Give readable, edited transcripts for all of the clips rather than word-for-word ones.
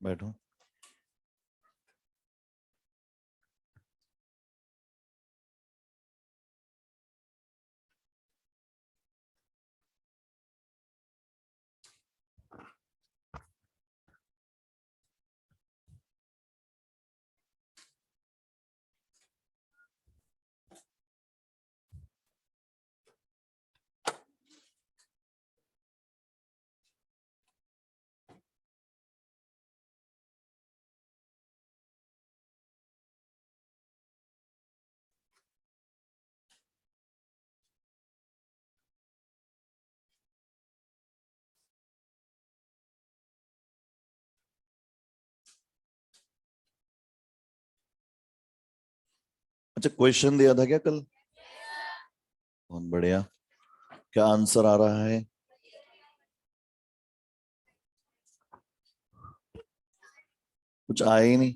बैठो। अच्छा, क्वेश्चन दिया था क्या कल? बहुत बढ़िया। क्या आंसर आ रहा है? कुछ आया ही नहीं।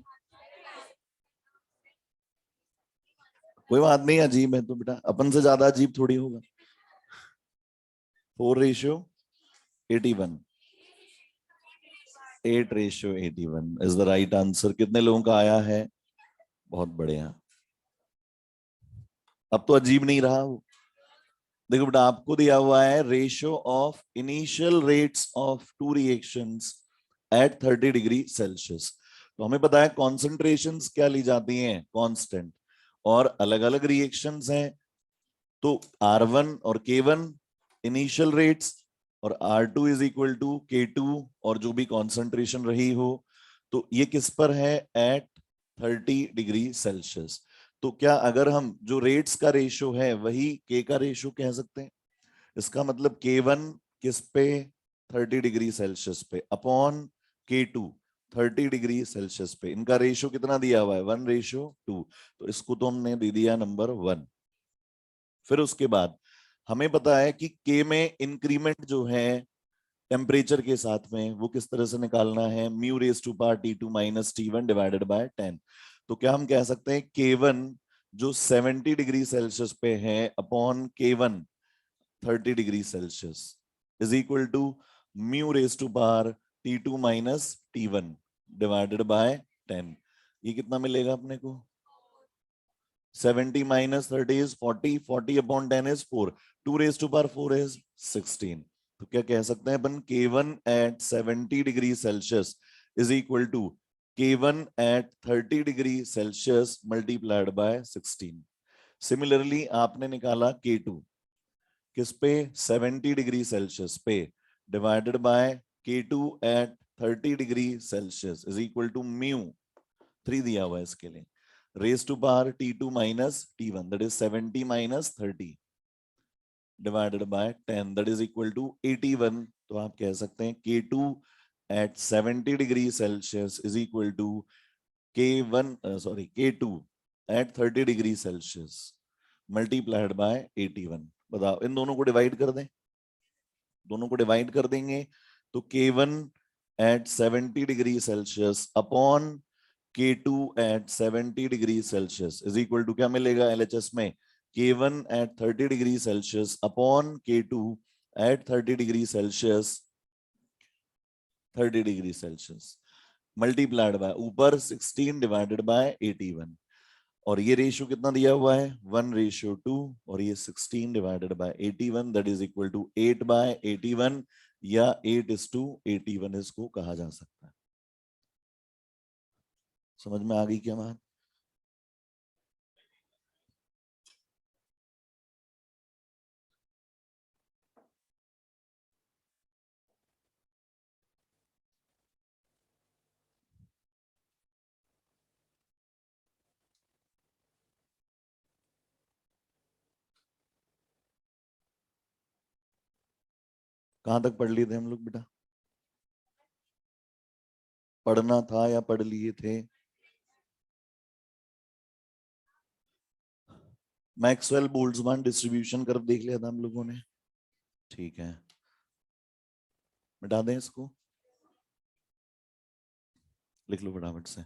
कोई बात नहीं, अजीब है तो बेटा, अपन से ज्यादा अजीब थोड़ी होगा। 4:81। 8:81 इज द राइट आंसर। कितने लोगों का आया है? बहुत बढ़िया। अब तो अजीब नहीं रहा वो। देखो बेटा, आपको दिया हुआ है ratio of initial rates of two reactions at 30 degree Celsius. तो हमें पता है कॉन्सेंट्रेशंस क्या ली जाती हैं, कांस्टेंट, और अलग अलग रिएक्शंस हैं। तो R1 और K1 इनिशियल रेट्स, और R2 is equal to K2, और जो भी कॉन्सेंट्रेशन रही हो। तो ये किस पर है? At 30 degree Celsius. तो क्या अगर हम जो रेट्स का रेशियो है वही के का रेशियो कह सकते हैं? इसका मतलब K1 किस पे? 30 डिग्री सेल्सियस पे, अपॉन K2 30 डिग्री सेल्सियस पे। इनका रेशियो कितना दिया हुआ है? 1:2। तो इसको तो हमने दे दिया नंबर 1। फिर उसके बाद हमें पता है कि के में इंक्रीमेंट जो है टेम्परेचर के साथ में, वो किस तरह से निकालना है? Mu raise to power T2 minus T1 divided by 10। तो क्या हम कह सकते हैं K1 जो 70 डिग्री सेल्सियस पे है upon K1 30 degree Celsius is equal to mu raise to power T2 minus T1 divided by 10। ये कितना मिलेगा अपने को? 70 minus 30 is 40. 40 upon 10 is 4. 2 raised to power 4 is 16. तो क्या कह सकते हैं अपन? K1 at 70 degree Celsius is equal to K1 at 30 degree Celsius multiplied by 16। Similarly आपने निकाला K2 किस पे? 70 डिग्री सेल्सियस पे, divided by K2 at 30 degree Celsius is equal to mu 3 दिया हुआ है इसके लिए, raise to power T2 minus T1 that is 70 minus 30 divided by 10 that is equal to 81। तो आप कह सकते हैं K2 at 70 degree Celsius is equal to K2 at 30 degree Celsius multiplied by 81। बताओ, इन दोनों को डिवाइड कर दें। दोनों को डिवाइड कर देंगे तो K1 at 70 degree Celsius upon K2 at 70 degree Celsius is equal to क्या मिलेगा एलएचएस में? K1 at 30 degree Celsius upon K2 at 30 degree Celsius 30 degree Celsius multiplied by ऊपर 16 डिवाइडेड बाय 81। और ये रेशियो कितना दिया हुआ है? 1:2, और ये 16 divided by 81 that is equal to 8/81, या 8:81 इसको कहा जा सकता है। समझ में आ गई क्या बात? कहां तक पढ़ लिए थे हम लोग बेटा? पढ़ना था या पढ़ लिए थे? मैक्सवेल बोल्ट्जमान डिस्ट्रीब्यूशन कर्व देख लिया था हम लोगों ने। ठीक है, मिटा दें इसको, लिख लो फटाफट से।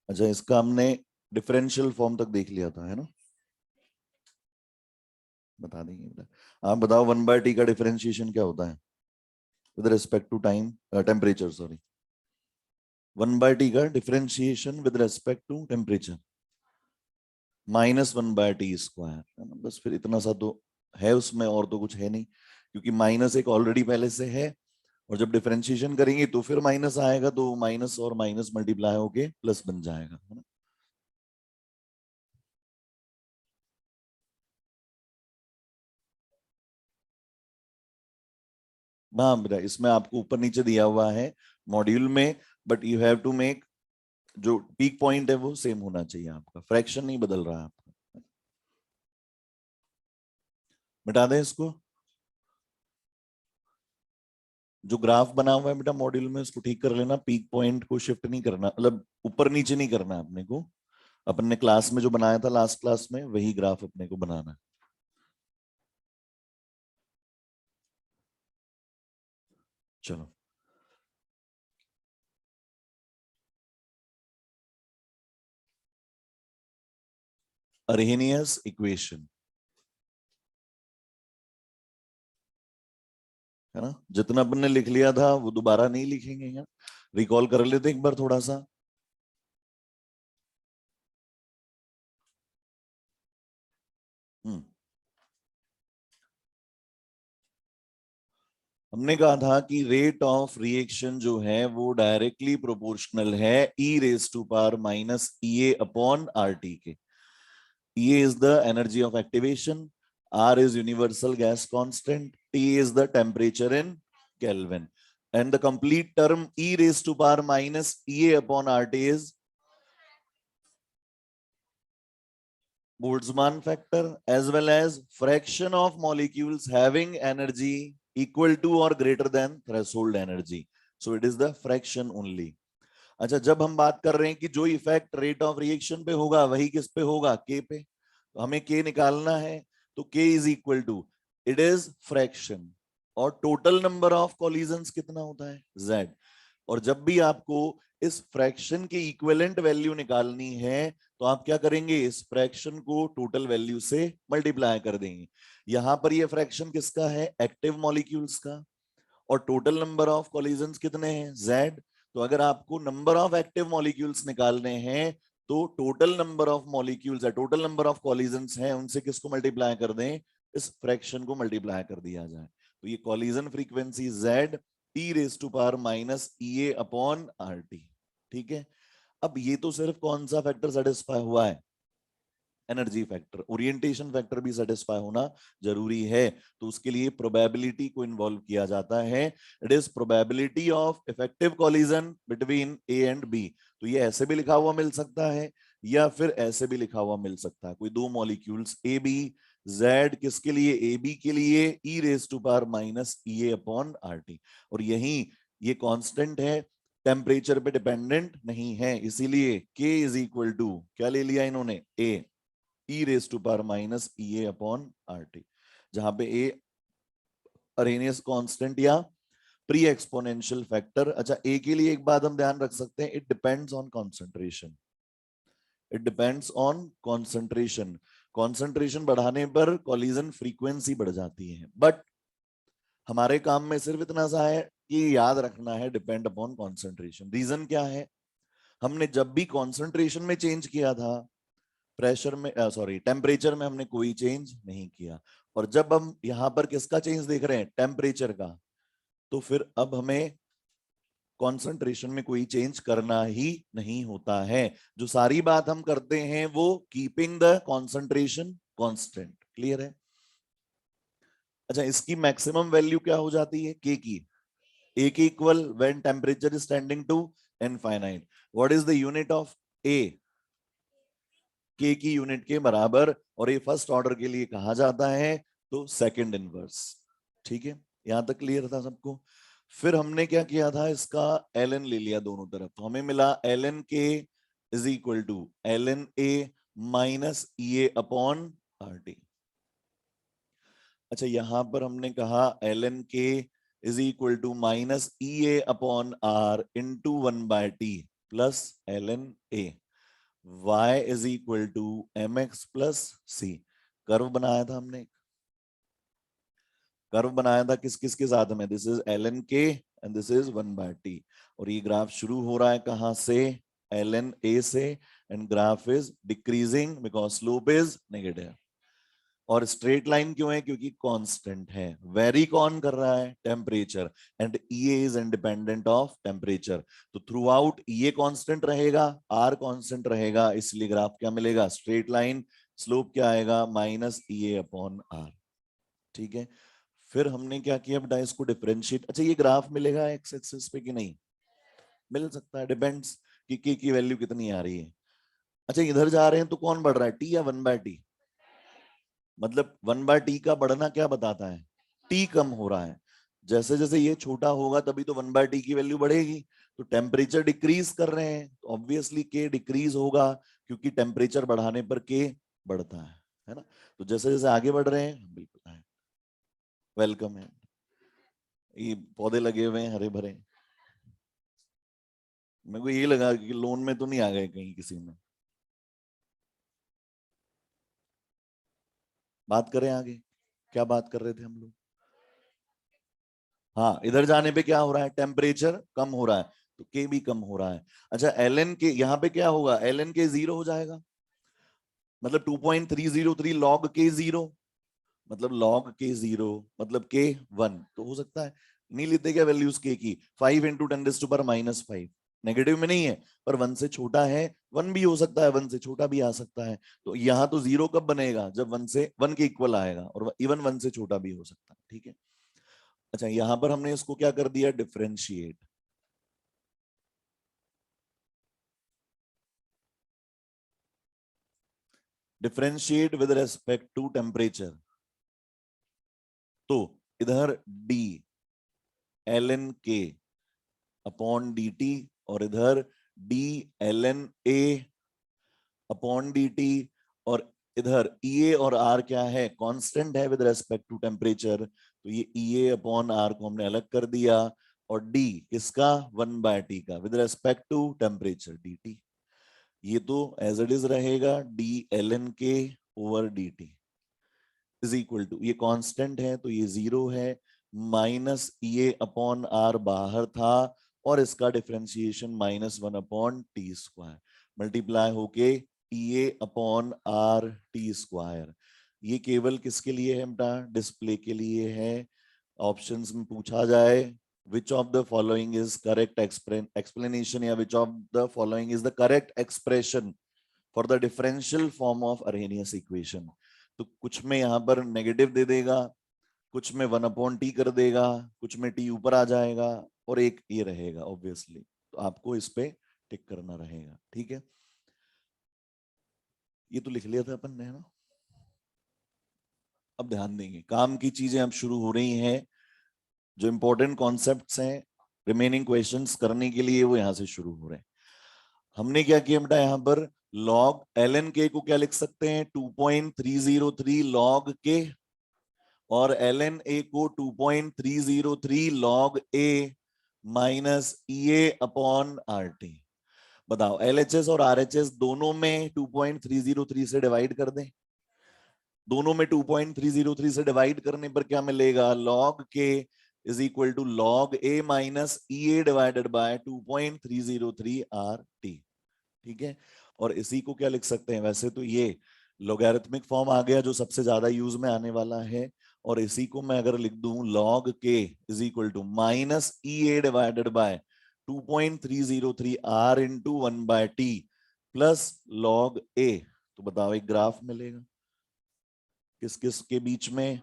अच्छा, इसका हमने डिफरेंशियल फॉर्म तक देख लिया था, है ना? बता देंगे बेटा। आप बताओ 1/t का डिफरेंशिएशन क्या होता है? With respect to time temperature, sorry 1/t का differentiation with respect to temperature -1/t², है ना। बस फिर इतना सा तो है उसमें, और तो कुछ है नहीं, क्योंकि माइनस एक ऑलरेडी पहले से है, और जब डिफरेंशिएशन करेंगे तो फिर माइनस आएगा, तो माइनस और माइनस मल्टीप्लाई होके प्लस बन जाएगा, है ना। हाँ बेटा, इसमें आपको ऊपर नीचे दिया हुआ है मॉड्यूल में, but you have to make, जो पीक पॉइंट है वो सेम होना चाहिए आपका, फ्रैक्शन नहीं बदल रहा है आपका। मिटा दें इसको। जो ग्राफ बना हुआ है बेटा मॉड्यूल में, उसको ठीक कर लेना, पीक पॉइंट को शिफ्ट नहीं करना, मतलब ऊपर नीचे नहीं करना अपने को। अपन ने क्लास में जो बनाया था लास्ट क्लास में, वही ग्राफ अपने को बनाना है। चलो, अरहेनियस इक्वेशन, है ना। जितना अपन ने लिख लिया था वो दोबारा नहीं लिखेंगे यहाँ, रिकॉल कर लेते एक बार थोड़ा सा। हम्म हमने कहा था कि रेट ऑफ रिएक्शन जो है वो डायरेक्टली प्रोपोर्शनल है E raise to power minus E A upon R T के। E is the energy of activation, R is universal gas constant, T is the temperature in Kelvin. And the complete term E raised to power minus EA upon RT is Boltzmann factor, as well as fraction of molecules having energy equal to or greater than threshold energy. So it is the fraction only. अच्छा, जब हम बात कर रहे हैं कि जो effect rate of reaction पे होगा वही किस पे होगा, के पे, तो हमें के निकालना है, तो K is equal to, it is fraction, और टोटल नंबर ऑफ कॉलिजन्स कितना होता है, जेड। और जब भी आपको इस फ्रैक्शन के इक्विवेलेंट वैल्यू निकालनी है, तो आप क्या करेंगे, इस फ्रैक्शन को टोटल वैल्यू से मल्टीप्लाई कर देंगे। यहां पर ये फ्रैक्शन किसका है, एक्टिव मॉलिक्यूल्स का, और टोटल नंबर ऑफ कॉलिजन्स कितने हैं, जेड। तो अगर आपको नंबर ऑफ एक्टिव मॉलिक्यूल्स निकालने हैं, तो टोटल नंबर ऑफ मॉलिक्यूल्स है, टोटल नंबर ऑफ कॉलिजन्स हैं, उनसे किसको मल्टीप्लाई कर दें, इस फ्रैक्शन को मल्टीप्लाई कर दिया जाए। तो ये collision frequency Z T raise to power minus E A upon R T. ठीक है। अब ये तो सिर्फ कौन सा फैक्टर सेटिस्फाई हुआ है, एनर्जी फैक्टर, ओरिएंटेशन फैक्टर भी सेटिस्फाई होना जरूरी है। तो उसके लिए प्रोबेबिलिटी को इन्वॉल्व किया जाता है। It is probability of effective collision between A and B. तो ये ऐसे भी लिखा हुआ मिल सकता है, या फिर ऐसे भी लिखा हुआ मिल सकता है, कोई दो मॉलिक्यूल्स ए बी, जेड किसके लिए, ए बी के लिए, E raise to power minus E A upon R T. और यही ये कांस्टेंट है, टेम्परेचर पे डिपेंडेंट नहीं है, इसीलिए के इज इक्वल टू क्या ले लिया इन्होंने, A E raise to power minus E A upon R T, जहां पे ए अरेनियस कांस्टेंट या प्री एक्सपोनेंशियल फैक्टर। अच्छा, ए के लिए एक बात हम ध्यान रख सकते हैं, it depends on concentration, it depends on concentration. Concentration बढ़ाने पर कॉलिजन फ्रीक्वेंसी बढ़ जाती है, बट हमारे काम में सिर्फ इतना सा है कि याद रखना है डिपेंड अपॉन कॉन्सेंट्रेशन। रीजन क्या है, हमने जब भी कॉन्सेंट्रेशन में चेंज किया था, प्रेशर में, सॉरी टेम्परेचर में हमने कोई चेंज नहीं किया, और जब हम यहां पर किसका चेंज देख रहे हैं, टेम्परेचर का, तो फिर अब हमें कॉन्सेंट्रेशन में कोई चेंज करना ही नहीं होता है। जो सारी बात हम करते हैं वो keeping the concentration constant. Clear है। अच्छा, इसकी मैक्सिमम वैल्यू क्या हो जाती है, के की, ए की equal when temperature is tending to infinite. What is the unit of A, K की यूनिट के बराबर, और ये फर्स्ट ऑर्डर के लिए कहा जाता है, तो सेकंड इनवर्स। ठीक है, यहां तक क्लियर था सबको। फिर हमने क्या किया था, इसका एल एन ले लिया दोनों तरफ, तो हमें मिला L N K is equal to L N A minus E A upon R T. अच्छा, यहां पर हमने कहा L N K is equal to minus E A upon R into 1/t plus L N A, y is equal to M X plus C. Curve बनाया था हमने, curve बनाया था किस किस के साथ में, दिस इज एल एन के एंड दिस इज 1/t, और ये ग्राफ शुरू हो रहा है कहां से, एल एन ए से, and graph is decreasing because slope is negative. और स्ट्रेट लाइन क्यों है, क्योंकि कांस्टेंट है। वेरी कौन कर रहा है, temperature, and EA is independent of temperature, तो थ्रू आउट ईए कांस्टेंट रहेगा, आर कांस्टेंट रहेगा, इसलिए ग्राफ क्या मिलेगा, स्ट्रेट लाइन। स्लोप क्या आएगा, -EA/R। ठीक है, फिर हमने क्या किया बेटा, इसको डिफरेंशिएट। अच्छा ये ग्राफ मिलेगा एक्स एक्सिस पे कि नहीं, मिल सकता है, डिपेंड्स कि के की वैल्यू कितनी आ रही है। अच्छा इधर जा रहे हैं तो कौन बढ़ रहा है, टी या 1/t, मतलब 1/t का बढ़ना क्या बताता है, टी कम हो रहा है। जैसे जैसे ये छोटा होगा तभी तो 1/t की वैल्यू बढ़ेगी। तो टेम्परेचर डिक्रीज कर रहे हैं तो ऑब्वियसली के डिक्रीज होगा, क्योंकि टेम्परेचर बढ़ाने पर के बढ़ता है ना। तो जैसे जैसे आगे बढ़ रहे हैं, बिल्कुल वेलकम है, ये पौधे लगे हुए हैं हरे भरे। मेरे को ये लगा कि लोन में तो नहीं आ गए कहीं किसी में। बात करें आगे, क्या बात कर रहे थे हम लोग, हाँ इधर जाने पे क्या हो रहा है, टेम्परेचर कम हो रहा है, तो के भी कम हो रहा है। अच्छा एल एन के यहाँ पे क्या होगा, एल एन के 0 हो जाएगा, मतलब 2.303 लॉग के 0, मतलब log के 0 मतलब के 1, तो हो सकता है। नहीं लेते क्या वैल्यूज के की, 5 इंटू 10⁻⁵, नेगेटिव में नहीं है, पर 1 से छोटा है, 1 भी हो सकता है, 1 से छोटा भी आ सकता है। तो यहाँ तो 0 कब बनेगा, जब 1 के इक्वल आएगा, और इवन 1 से छोटा भी हो सकता है। ठीक है, अच्छा यहां पर हमने इसको क्या कर दिया, differentiate. Differentiate with respect to temperature, तो इधर D L N K upon D T, और इधर D L N A upon D T, और इधर ई ए और आर क्या है, कांस्टेंट है विद रेस्पेक्ट टू टेम्परेचर, तो ये ई ए अपॉन आर को हमने अलग कर दिया, और डी किसका, 1/t का with respect to temperature D T. ये तो एज इट इज रहेगा, D L N K over D T is equal to, ये कांस्टेंट है तो ये 0 है, minus E A upon R बाहर था, और इसका डिफरेंशिएशन -1/t², मल्टीप्लाई होके ई ए अपॉन आर टी²। ये केवल किसके लिए है बेटा, डिस्प्ले के लिए है। ऑप्शंस में पूछा जाए which of the following is correct explanation, या which of the following is the correct expression for the differential form of Arrhenius equation, तो कुछ में यहाँ पर नेगेटिव दे देगा, कुछ में 1/t कर देगा, कुछ में t ऊपर आ जाएगा, और एक ये रहेगा ऑब्वियसली, तो आपको इस पे टिक करना रहेगा। ठीक है, ये तो लिख लिया था अपन ने, है ना। अब ध्यान देंगे, काम की चीजें अब शुरू हो रही हैं, जो इंपॉर्टेंट कॉन्सेप्ट्स हैं रिमेनिंग क्वेश्चंस करने के लिए, वो यहां से शुरू हो रहे हैं। हमने क्या किया बेटा, यहाँ पर लॉग एल एन के को क्या लिख सकते हैं, 2.303 लॉग के, और एल एन ए को 2.303 log A minus E A upon R T. बताओ एल एच एस और आर एच एस दोनों में 2.303 से डिवाइड कर दें, दोनों में 2.303 से डिवाइड करने पर क्या मिलेगा, log K is equal to log A minus E A divided by 2.303 R T. ठीक है, और इसी को क्या लिख सकते हैं, वैसे तो ये लोगैरिथमिक फॉर्म आ गया जो सबसे ज्यादा यूज में आने वाला है, और इसी को मैं अगर लिख दूं log K is equal to minus E A divided by 2.303 R into 1/t plus log A, तो बताओ एक ग्राफ मिलेगा किस किस के बीच में,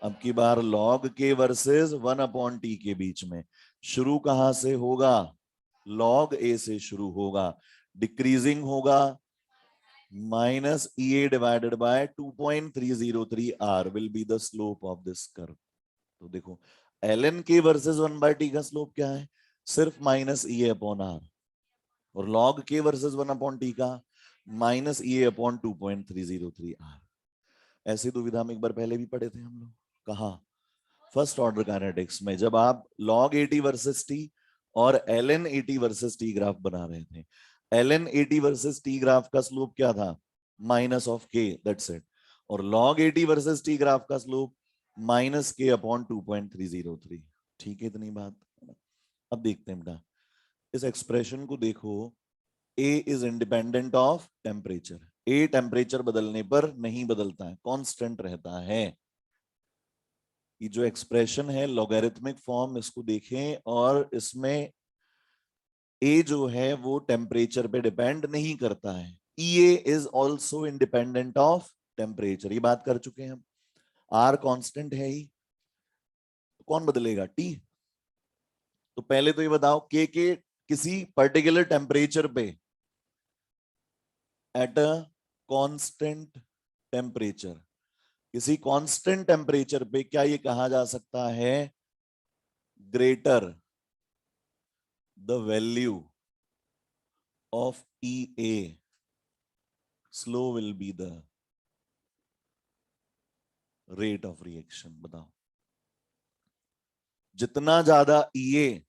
अब की बार लॉग के वर्सेस 1/t के बीच में। शुरू कहां से होगा, लॉग ए से शुरू होगा, डिक्रीजिंग होगा, minus E A divided by 2.303 R will be the slope of this curve. तो देखो एल एन के वर्सेस 1/t का स्लोप क्या है, सिर्फ minus E A upon R, और लॉग के वर्सेस 1/t का minus E A upon 2.303 R. ऐसी दुविधा में एक बार पहले भी पढ़े थे हम लोग, कहा फर्स्ट ऑर्डर काइनेटिक्स में, जब आप log AT वर्सेस T और ln AT versus T graph बना रहे थे। ln AT versus T graph का स्लोप क्या था, माइनस ऑफ के, दैट्स इट, और log AT versus T graph का स्लोप माइनस के अपॉन 2.303। ठीक है इतनी बात। अब देखते हैं बेटा, इस एक्सप्रेशन को देखो, A is independent of temperature. A temperature बदलने पर नहीं बदलता है, कांस्टेंट रहता है। ये जो एक्सप्रेशन है लॉगरिथमिक फॉर्म, इसको देखें, और इसमें ए जो है वो टेम्परेचर पे डिपेंड नहीं करता है। E A is also independent of temperature, ये बात कर चुके हैं हम। आर कांस्टेंट है ही, तो कौन बदलेगा? टी। तो पहले तो ये बताओ, के किसी पर्टिकुलर टेम्परेचर पे, एट अ कांस्टेंट टेम्परेचर, किसी कांस्टेंट टेम्परेचर पे क्या ये कहा जा सकता है, greater the value of E A, slow will be the rate of reaction? बताओ, जितना ज्यादा ईए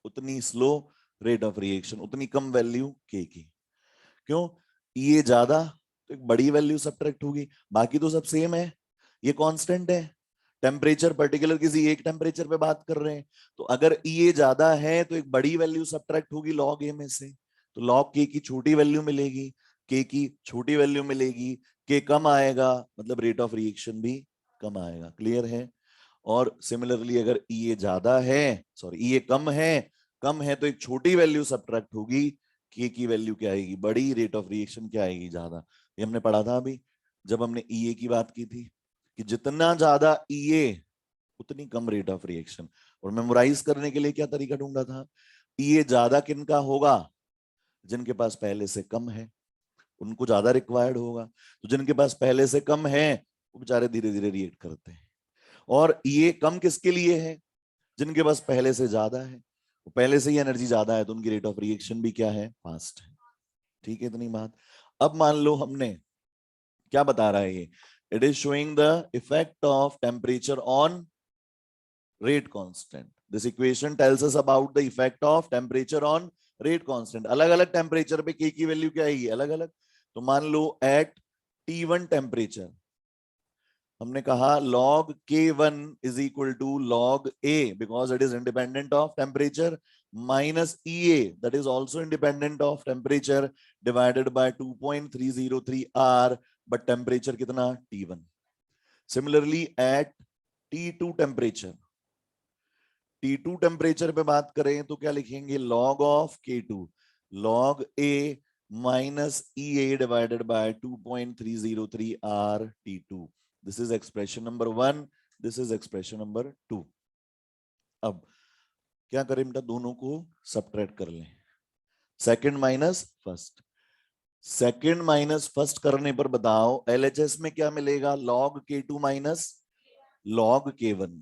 उतनी स्लो रेट ऑफ रिएक्शन, उतनी कम वैल्यू के की। क्यों? ईए ज्यादा तो एक बड़ी वैल्यू सब्ट्रैक्ट होगी, बाकी तो सब सेम है, ये कांस्टेंट है। टेम्परेचर पर्टिकुलर किसी एक टेम्परेचर पे बात कर रहे हैं, तो अगर ईए ज्यादा है तो एक बड़ी वैल्यू सब्ट्रैक्ट होगी लॉग ए में से, तो लॉग के की छोटी वैल्यू मिलेगी, के की छोटी वैल्यू मिलेगी, के कम आएगा, मतलब रेट ऑफ रिएक्शन भी कम आएगा। क्लियर है? और सिमिलरली अगर ईए ज्यादा है, सॉरी ईए कम है तो एक छोटी वैल्यू सब्ट्रैक्ट होगी, के की वैल्यू क्या आएगी? बड़ी, रेट ऑफ रिएक्शन क्या आएगी? ज्यादा। ये हमने पढ़ा था अभी जब हमने ईए की बात की थी, कि जितना ज्यादा ईए उतनी कम रेट ऑफ रिएक्शन। और मेमोराइज करने के लिए क्या तरीका ढूंढा था? ईए ज्यादा किनका होगा? जिनके पास पहले से कम है, उनको ज्यादा रिक्वायर्ड होगा। तो जिनके पास पहले से कम है वो बेचारे धीरे धीरे रिएक्ट करते हैं। और ये कम किसके लिए है? जिनके पास पहले से ज्यादा है, पहले से ही एनर्जी ज्यादा है, तो उनकी रेट ऑफ रिएक्शन भी क्या है? फास्ट है। ठीक है इतनी बात। अब मान लो हमने क्या बता रहा है ये, it is showing the effect of temperature on rate constant. This equation tells us about the effect of temperature on rate constant. अलग अलग टेम्परेचर पे K की वैल्यू क्या आएगी? अलग अलग। तो मान लो एट T1 टेम्परेचर, हमने कहा log K1 is equal to log A because it is independent of temperature minus EA that is also independent of temperature divided by 2.303 R, but temperature कितना? T1. Similarly at T2 temperature, T2 temperature पे बात करें तो क्या लिखेंगे? log of K2 log A minus EA divided by 2.303 R T2. This is expression number 1, this is expression number 2. अब क्या करें बेटा? दोनों को सब्ट्रैक्ट कर लें, second minus first. Second minus first करने पर बताओ LHS में क्या मिलेगा? log K2 minus log K1,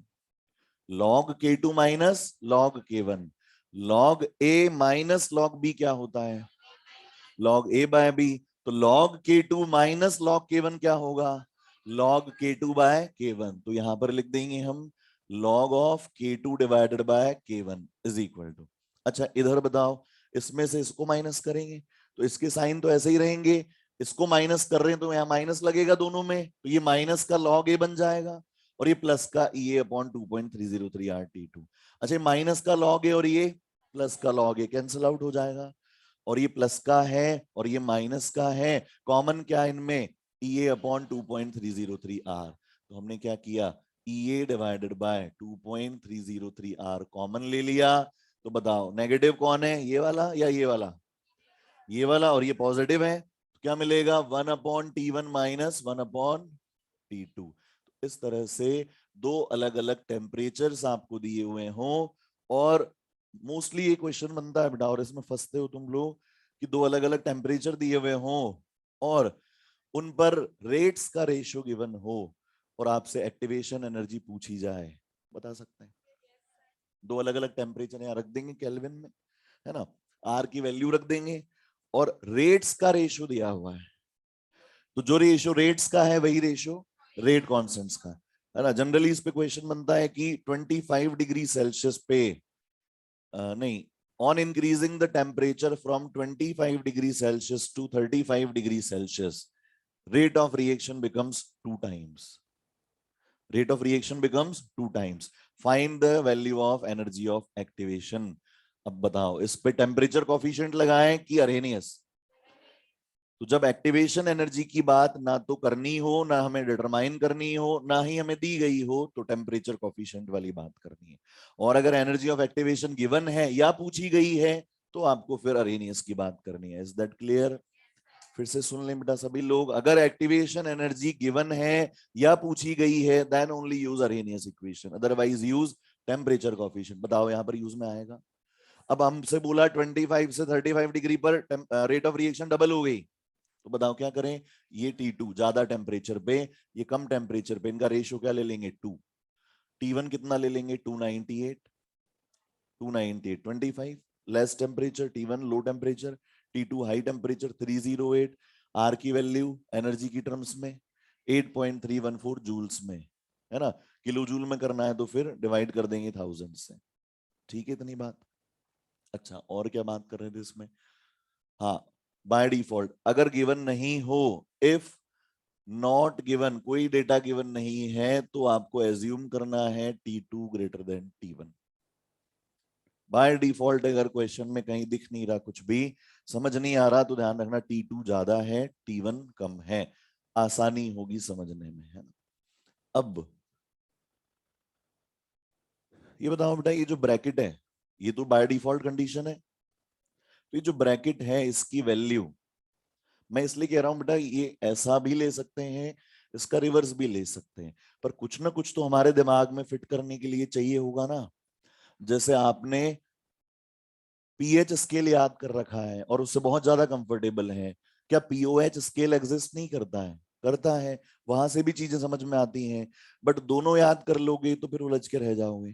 log K2 minus log K1, log A minus log B क्या होता है? log A by B। तो log K2 minus log K1 क्या होगा? log K2 by K1। तो यहां पर लिख देंगे हम log of K2 divided by K1 is equal to. अच्छा इधर बताओ, इसमें से इसको माइनस करेंगे तो इसके साइन तो ऐसे ही रहेंगे, इसको माइनस कर रहे हैं तो यहाँ माइनस लगेगा दोनों में, तो ये माइनस का log A बन जाएगा और ये प्लस का EA अपॉन 2.303 RT2। अच्छा माइनस का log A और ये प्लस का log A कैंसिल आउट हो जाएगा, और ये प्लस का है और ये माइनस का है, कॉमन क्या है इनमें? EA upon 2.303 R। तो हमने क्या किया? EA divided by 2.303 R common ले लिया। तो बताओ नेगेटिव कौन है, ये वाला या ये वाला? ये वाला। और ये पॉजिटिव है तो क्या मिलेगा? 1 upon T1 minus 1 upon T2। इस तरह से दो अलग अलग टेम्परेचर्स आपको दिए हुए हों, और मोस्टली ये क्वेश्चन बनता है बेटा, और इसमें फंसते हो तुम लोग, कि दो अलग अलग टेम्परेचर दिए हुए हों और उन पर रेट्स का रेशियो गिवन हो और आपसे एक्टिवेशन एनर्जी पूछी जाए। बता सकते हैं? दो अलग अलग टेम्परेचर यहाँ रख देंगे केल्विन में, है ना, आर की वैल्यू रख देंगे और रेट्स का रेशियो दिया हुआ है, तो जो रेशियो रेट्स का है वही रेशियो रेट कॉन्स्टेंट्स का है ना। जनरली इस पे क्वेश्चन बनता है कि 25 डिग्री सेल्सियस पे नहीं, on increasing the temperature from 25 degree Celsius to 35 degree Celsius, rate of reaction becomes 2 times. rate of reaction becomes 2 times. Find the value of energy of activation. अब बताओ इस पे टेम्परेचर कोफिशिएंट लगाएं कि Arrhenius? तो जब एक्टिवेशन एनर्जी की बात ना तो करनी हो, ना हमें डिटरमाइन करनी हो, ना ही हमें दी गई हो, तो टेम्परेचर कोफिशिएंट वाली बात करनी है। और अगर एनर्जी ऑफ एक्टिवेशन गिवन है या पूछी गई है तो आपको फिर अरेनियस की बात करनी है। Is that clear? फिर से सुन लें बेटा सभी लोग, अगर एक्टिवेशन एनर्जी गिवन है या पूछी गई है then only use Arrhenius equation, otherwise use temperature coefficient. बताओ यहां पर यूज में आएगा? अब हमसे बोला 25 से 35 डिग्री पर रेट ऑफ रिएक्शन डबल हो गई, तो बताओ क्या करें? ये T2 ज्यादा टेम्परेचर पे, ये कम टेम्परेचर पे, इनका रेशियो क्या ले लेंगे? 2। T1 कितना ले लेंगे? 298। 25 less temperature, T1 low temperature, T2 high temperature 308। R की वैल्यू एनर्जी की टर्म्स में 8.314 जूल्स में, है ना? किलो जूल में करना है तो फिर डिवाइड कर देंगे 1000 से। ठीक है इतनी बात? अच्छा और क्या बात कर रहे थे इसमें? हाँ, बाय डिफॉल्ट अगर गिवन नहीं हो, इफ नॉट गिवन, कोई डेटा गिवन नहीं है, तो आपको एज्यूम करना है T2 greater than T1। By default अगर क्वेश्चन में कहीं दिख नहीं रहा, कुछ भी समझ नहीं आ रहा, तो ध्यान रखना T2 ज्यादा है, T1 कम है। आसानी होगी समझने में, है ना? अब ये बताओ बेटा, ये जो ब्रैकेट है ये तो बाय डिफॉल्ट कंडीशन है, तो ये जो ब्रैकेट है इसकी वैल्यू, मैं इसलिए कह रहा हूं बेटा, ये ऐसा भी ले सकते हैं, इसका रिवर्स भी ले सकते हैं, पर कुछ ना कुछ तो हमारे दिमाग में फिट करने के लिए चाहिए होगा ना। जैसे आपने पीएच स्केल याद कर रखा है और उससे बहुत ज्यादा कंफर्टेबल है, क्या पीओएच स्केल एग्जिस्ट नहीं करता है? करता है, वहां से भी चीजें समझ में आती हैं। बट दोनों याद कर लोगे तो फिर उलझ के रह जाओगे।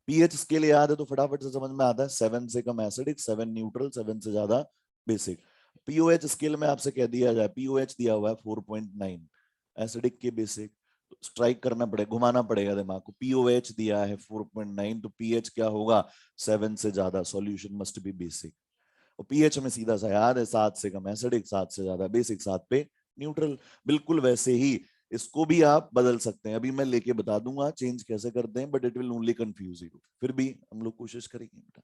पीएच स्केल याद है तो फटाफट से समझ में आता है, 7 से कम एसिडिक, 7 न्यूट्रल, 7 से ज्यादा बेसिक। पीओएच स्केल में आपसे कह दिया जाए, पीओएच दिया हुआ है 4.9 एसिडिक के बेसिक, तो स्ट्राइक करना पड़ेगा, घुमाना पड़ेगा दिमाग को। पीओएच दिया है 4.9, तो पीएच क्या होगा? 7 से ज्यादा, सॉल्यूशन मस्ट बी बेसिक। और पीएच में सीधा सा याद है, 7 से कम एसिडिक, 7 से ज्यादा बेसिक, 7 पे न्यूट्रल। बिल्कुल वैसे ही इसको भी आप बदल सकते हैं, अभी मैं लेके बता दूंगा चेंज कैसे करते हैं, but it will only confuse you. फिर भी हम लोग कोशिश करेंगे बेटा,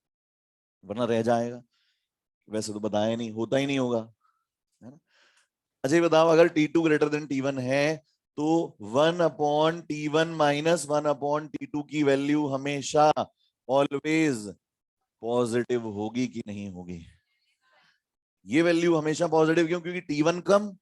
वरना रह जाएगा। वैसे तो बताया नहीं, होता ही नहीं होगा, है ना? अच्छा ये बताओ, अगर T2 ग्रेटर देन T1 है तो 1/T1 माइनस 1/T2 की वैल्यू हमेशा ऑलवेज पॉजिटिव होगी कि नहीं होगी? ये वैल्यू हमेशा पॉजिटिव क्यों? क्योंकि T1 कम,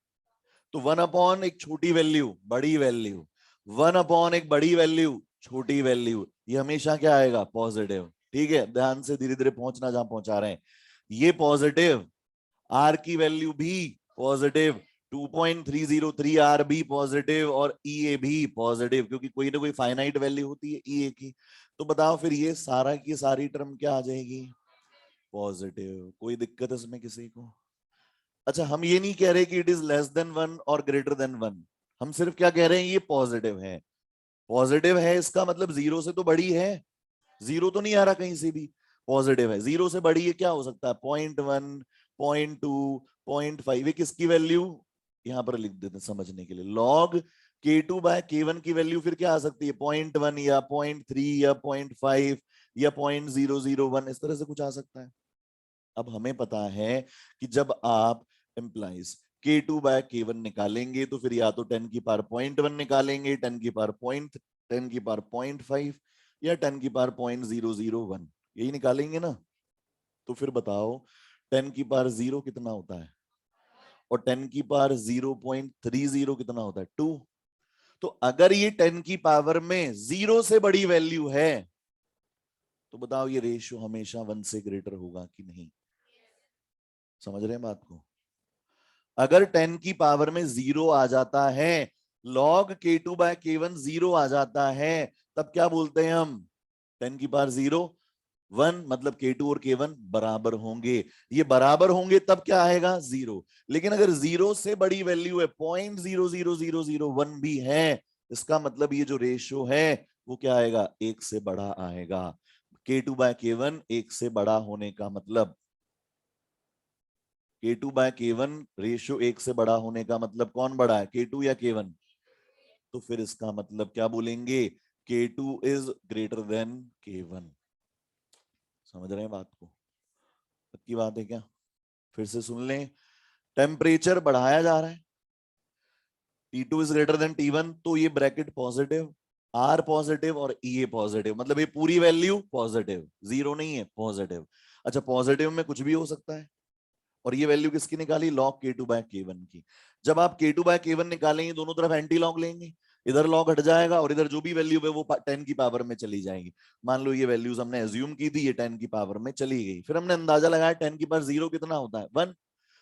तो 1/ एक छोटी वैल्यू बड़ी वैल्यू, 1/ एक बड़ी वैल्यू छोटी वैल्यू, ये हमेशा क्या आएगा? पॉजिटिव। ठीक है, ध्यान से धीरे धीरे पहुंचना जहां पहुंचा रहे हैं। ये पॉजिटिव, आर की वैल्यू भी पॉजिटिव, 2.303 आर भी पॉजिटिव, और ई ए भी पॉजिटिव, क्योंकि कोई ना कोई फाइनाइट वैल्यू होती है ई ए की। तो बताओ फिर ये सारा की सारी टर्म क्या आ जाएगी? पॉजिटिव। कोई दिक्कत इसमें किसी को? अच्छा, हम ये नहीं कह रहे कि इट इज लेस देन 1 और ग्रेटर देन 1, हम सिर्फ क्या कह रहे हैं? ये पॉजिटिव है। पॉजिटिव है इसका मतलब जीरो से तो बड़ी है, जीरो तो नहीं आ रहा कहीं से भी, पॉजिटिव है। जीरो से बड़ी है क्या हो सकता है? 0.1, 0.2, 0.5। ये किसकी वैल्यू? यहां पर लिख देते समझने के लिए, लॉग K2/K1 की वैल्यू फिर क्या आ सकती है? 0.1 या 0.3 या 0.5 या 0.001, इस तरह से कुछ आ सकता है। अब हमें पता है कि जब आप एम्प्लाइज K2/K1 निकालेंगे तो फिर या तो 10 की पावर 0.1 निकालेंगे, 10 की पावर 0.5 या 10 की पावर 0.001, यही निकालेंगे ना? तो फिर बताओ 10 की पावर 0 कितना होता है, और 10 की पावर 0.30 कितना होता है? 2। तो अगर ये 10 की पावर में 0 से बड़ी वैल्यू है तो बताओ ये रेशियो हमेशा 1 से ग्रेटर होगा कि नहीं? समझ रहे हैं बात को? अगर 10 की पावर में 0 आ जाता है, log K2/K1 0 आ जाता है, तब क्या बोलते हैं हम? 10 की पावर 0 1, मतलब K2 और K1 बराबर होंगे। ये बराबर होंगे तब क्या आएगा? 0। लेकिन अगर 0 से बड़ी वैल्यू है, 0.00001 भी है, इसका मतलब ये जो रेशियो है वो क्या आएगा? 1 से बड़ा आएगा। K2/K1 1 से बड़ा होने का मतलब, K2/K1 रेशियो 1 से बड़ा होने का मतलब कौन बड़ा है? K2 या K1? तो फिर इसका मतलब क्या बोलेंगे, K2 is greater then K1। समझ रहे हैं बात को? पक्की बात है क्या? फिर से सुन लें, टेम्परेचर बढ़ाया जा रहा है, T2 is greater then T1, तो ये ब्रैकेट पॉजिटिव, R पॉजिटिव और E पॉजिटिव, मतलब ये पूरी वैल्यू पॉजिटिव, जीरो नहीं है, पॉजिटिव। अच्छा, पॉजिटिव में कुछ भी हो सकता है। और ये वैल्यू किसकी निकाली, लॉग K2/K1 की। जब आप K2/K1 निकालेंगे, दोनों तरफ एंटी लॉग लेंगे, इधर लॉग हट जाएगा और इधर जो भी वैल्यू है वो 10 की पावर में चली जाएगी। मान लो ये वैल्यूज हमने एज्यूम की थी, ये 10 की पावर में चली गई, फिर हमने अंदाजा लगाया 10 की पावर जीरो कितना होता है, 1।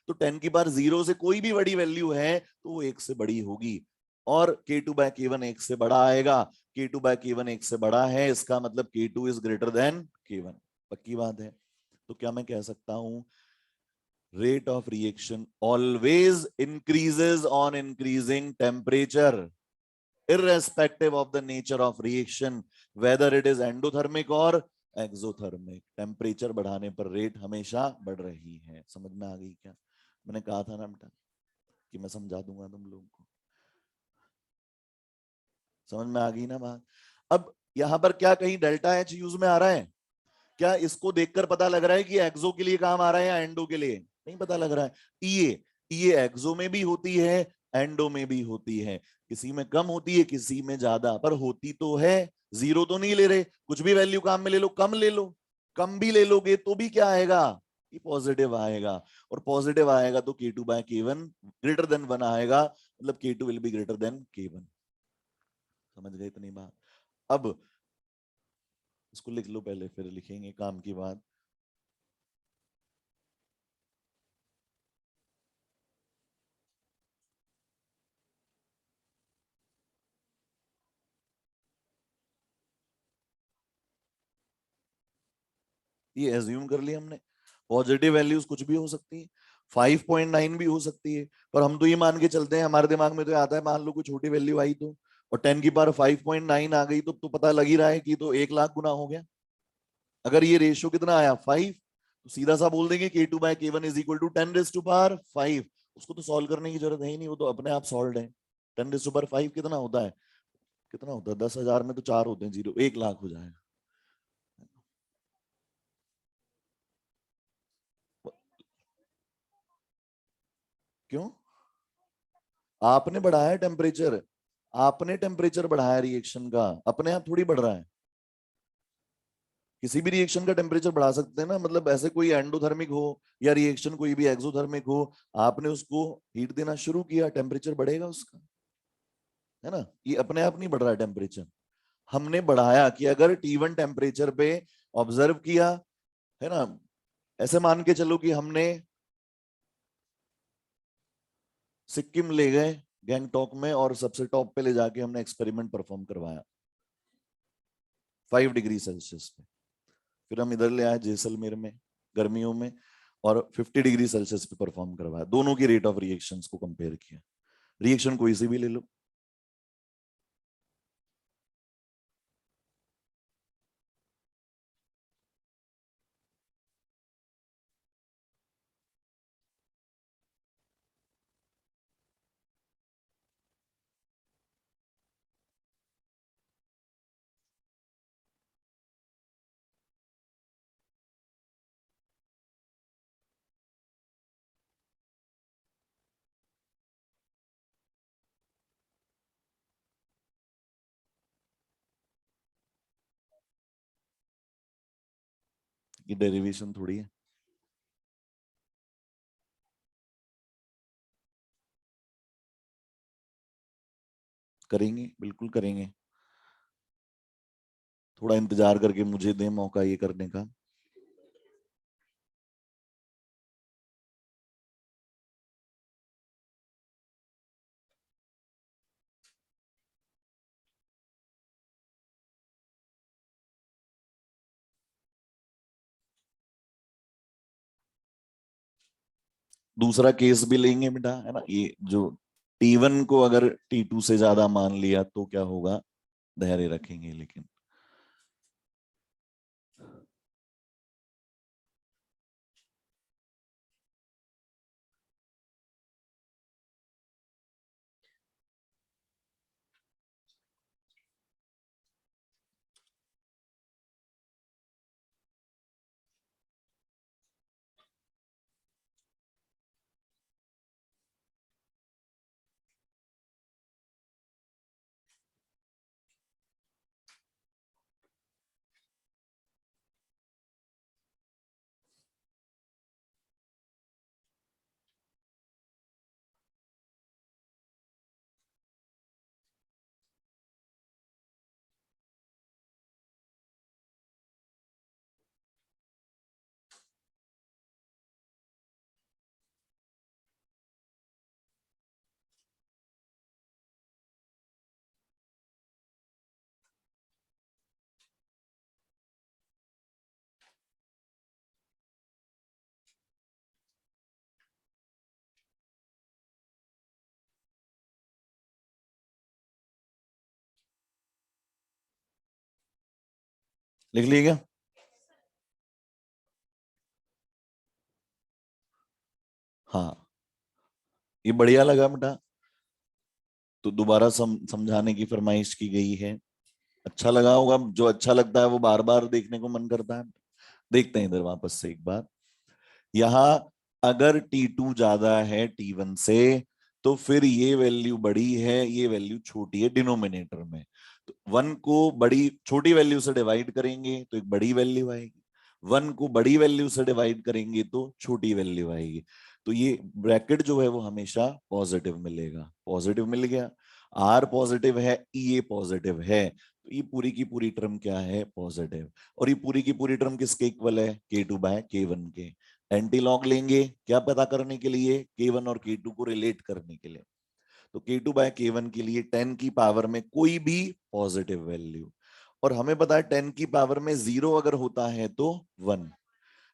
तो 10 की पावर जीरो से कोई भी बड़ी वैल्यू है तो वो एक से बड़ी होगी, और K2/K1 एक से बड़ा आएगा। K2/K1 एक से बड़ा है, इसका मतलब K2 is greater then K1। पक्की बात है? तो क्या मैं कह सकता हूं, rate of reaction always increases on increasing temperature, irrespective of the nature of reaction, whether it is endothermic or exothermic। Temperature बढ़ाने पर रेट हमेशा बढ़ रही है। समझ में आ गई क्या? मैंने कहा था ना बेटा कि मैं समझा दूंगा तुम लोगों को। समझ में आ गई ना बात? अब यहां पर क्या कहीं डेल्टा एच यूज में आ रहा है? क्या इसको देखकर पता लग रहा है कि एक्सो के लिए काम आ रहा है या एंडो के लिए? नहीं पता लग रहा है। टीए, टीए एक्सो में भी होती है, एंडो में भी होती है। किसी में कम होती है, किसी में ज्यादा, पर होती तो है। जीरो तो नहीं ले रहे, कुछ भी वैल्यू काम में ले लो, कम ले लो, कम भी ले लोगे तो भी क्या आएगा, ये पॉजिटिव आएगा। और पॉजिटिव आएगा तो K2/K1 ग्रेटर देन 1 आएगा, मतलब K2 will be greater then K1। समझ गए इतनी बात? अब इसको लिख लो पहले, फिर लिखेंगे काम की बात। ये एज्यूम कर लिया हमने, पॉजिटिव वैल्यूज कुछ भी हो सकती है, 5.9 भी हो सकती है, पर हम तो ये मान के चलते हैं, हमारे दिमाग में तो आता है मान लो कोई छोटी वैल्यू आई तो, और 10 की पावर 5.9 आ गई तो पता लग ही रहा है कि तो 1 लाख गुना हो गया। अगर ये रेशियो कितना आया 5, तो सीधा सा बोल देंगे K2/K1 इज इक्वल टू 10⁵5। उसको तो सॉल्व करने की जरूरत है ही नहीं, वो तो अपने आप सॉल्व है। 10⁵5 कितना होता है, कितना होता है, 10,000 में तो 4 होते हैं जीरो, 1 लाख हो जाएगा। क्यों? आपने बढ़ाया टेम्परेचर, आपने टेम्परेचर बढ़ाया रिएक्शन का, अपने आप थोड़ी बढ़ रहा है। किसी भी रिएक्शन का टेम्परेचर बढ़ा सकते हैं ना, मतलब ऐसे कोई एंडोथर्मिक हो या रिएक्शन कोई भी एक्सोथर्मिक हो, आपने उसको हीट देना शुरू किया, टेम्परेचर बढ़ेगा उसका, है ना? ये अपने आप नहीं बढ़ रहा है टेम्परेचर, हमने बढ़ाया कि अगर T1 टेम्परेचर पे ऑब्जर्व किया, है ना? ऐसे मान के चलो कि हमने सिक्किम ले गए, गैंगटॉक में, और सबसे टॉप पे ले जाके हमने एक्सपेरिमेंट परफॉर्म करवाया 5 डिग्री सेल्सियस पे। फिर हम इधर ले आए जैसलमेर में गर्मियों में, और 50 डिग्री सेल्सियस पे परफॉर्म करवाया, दोनों की रेट ऑफ रिएक्शंस को कंपेयर किया। रिएक्शन कोई सी भी ले लो, ये डेरिवेशन थोड़ी है। करेंगे, बिल्कुल करेंगे, थोड़ा इंतजार करके मुझे दें मौका ये करने का। दूसरा केस भी लेंगे बेटा, है ना? ये जो T1 को अगर T2 से ज्यादा मान लिया तो क्या होगा, धैर्य रखेंगे लेकिन। लिख लिया क्या? हाँ, ये बढ़िया लगा बेटा, तो दोबारा समझाने की फरमाइश की गई है। अच्छा लगा होगा, जो अच्छा लगता है वो बार बार देखने को मन करता है। देखते हैं इधर वापस से एक बार। यहाँ अगर T2 ज्यादा है T1 से, तो फिर ये वैल्यू बड़ी है, ये वैल्यू छोटी है डिनोमिनेटर में। तो 1 को बड़ी छोटी वैल्यू से डिवाइड करेंगे तो एक बड़ी वैल्यू आएगी, 1 को बड़ी वैल्यू से डिवाइड करेंगे तो छोटी वैल्यू आएगी। तो ये ब्रैकेट जो है वो हमेशा पॉजिटिव मिलेगा। पॉजिटिव मिल गया, आर पॉजिटिव है, ई पॉजिटिव है, तो ये पूरी की पूरी टर्म क्या है? पॉजिटिव। और ये पूरी की पूरी टर्म किसके इक्वल है? K2/K1 के। एंटी लॉग लेंगे क्या पता करने के लिए? K1 और K2 को रिलेट करने के लिए। तो K2/K1 के लिए 10 की पावर में कोई भी पॉजिटिव वैल्यू, और हमें पता है 10 की पावर में 0 अगर होता है तो 1,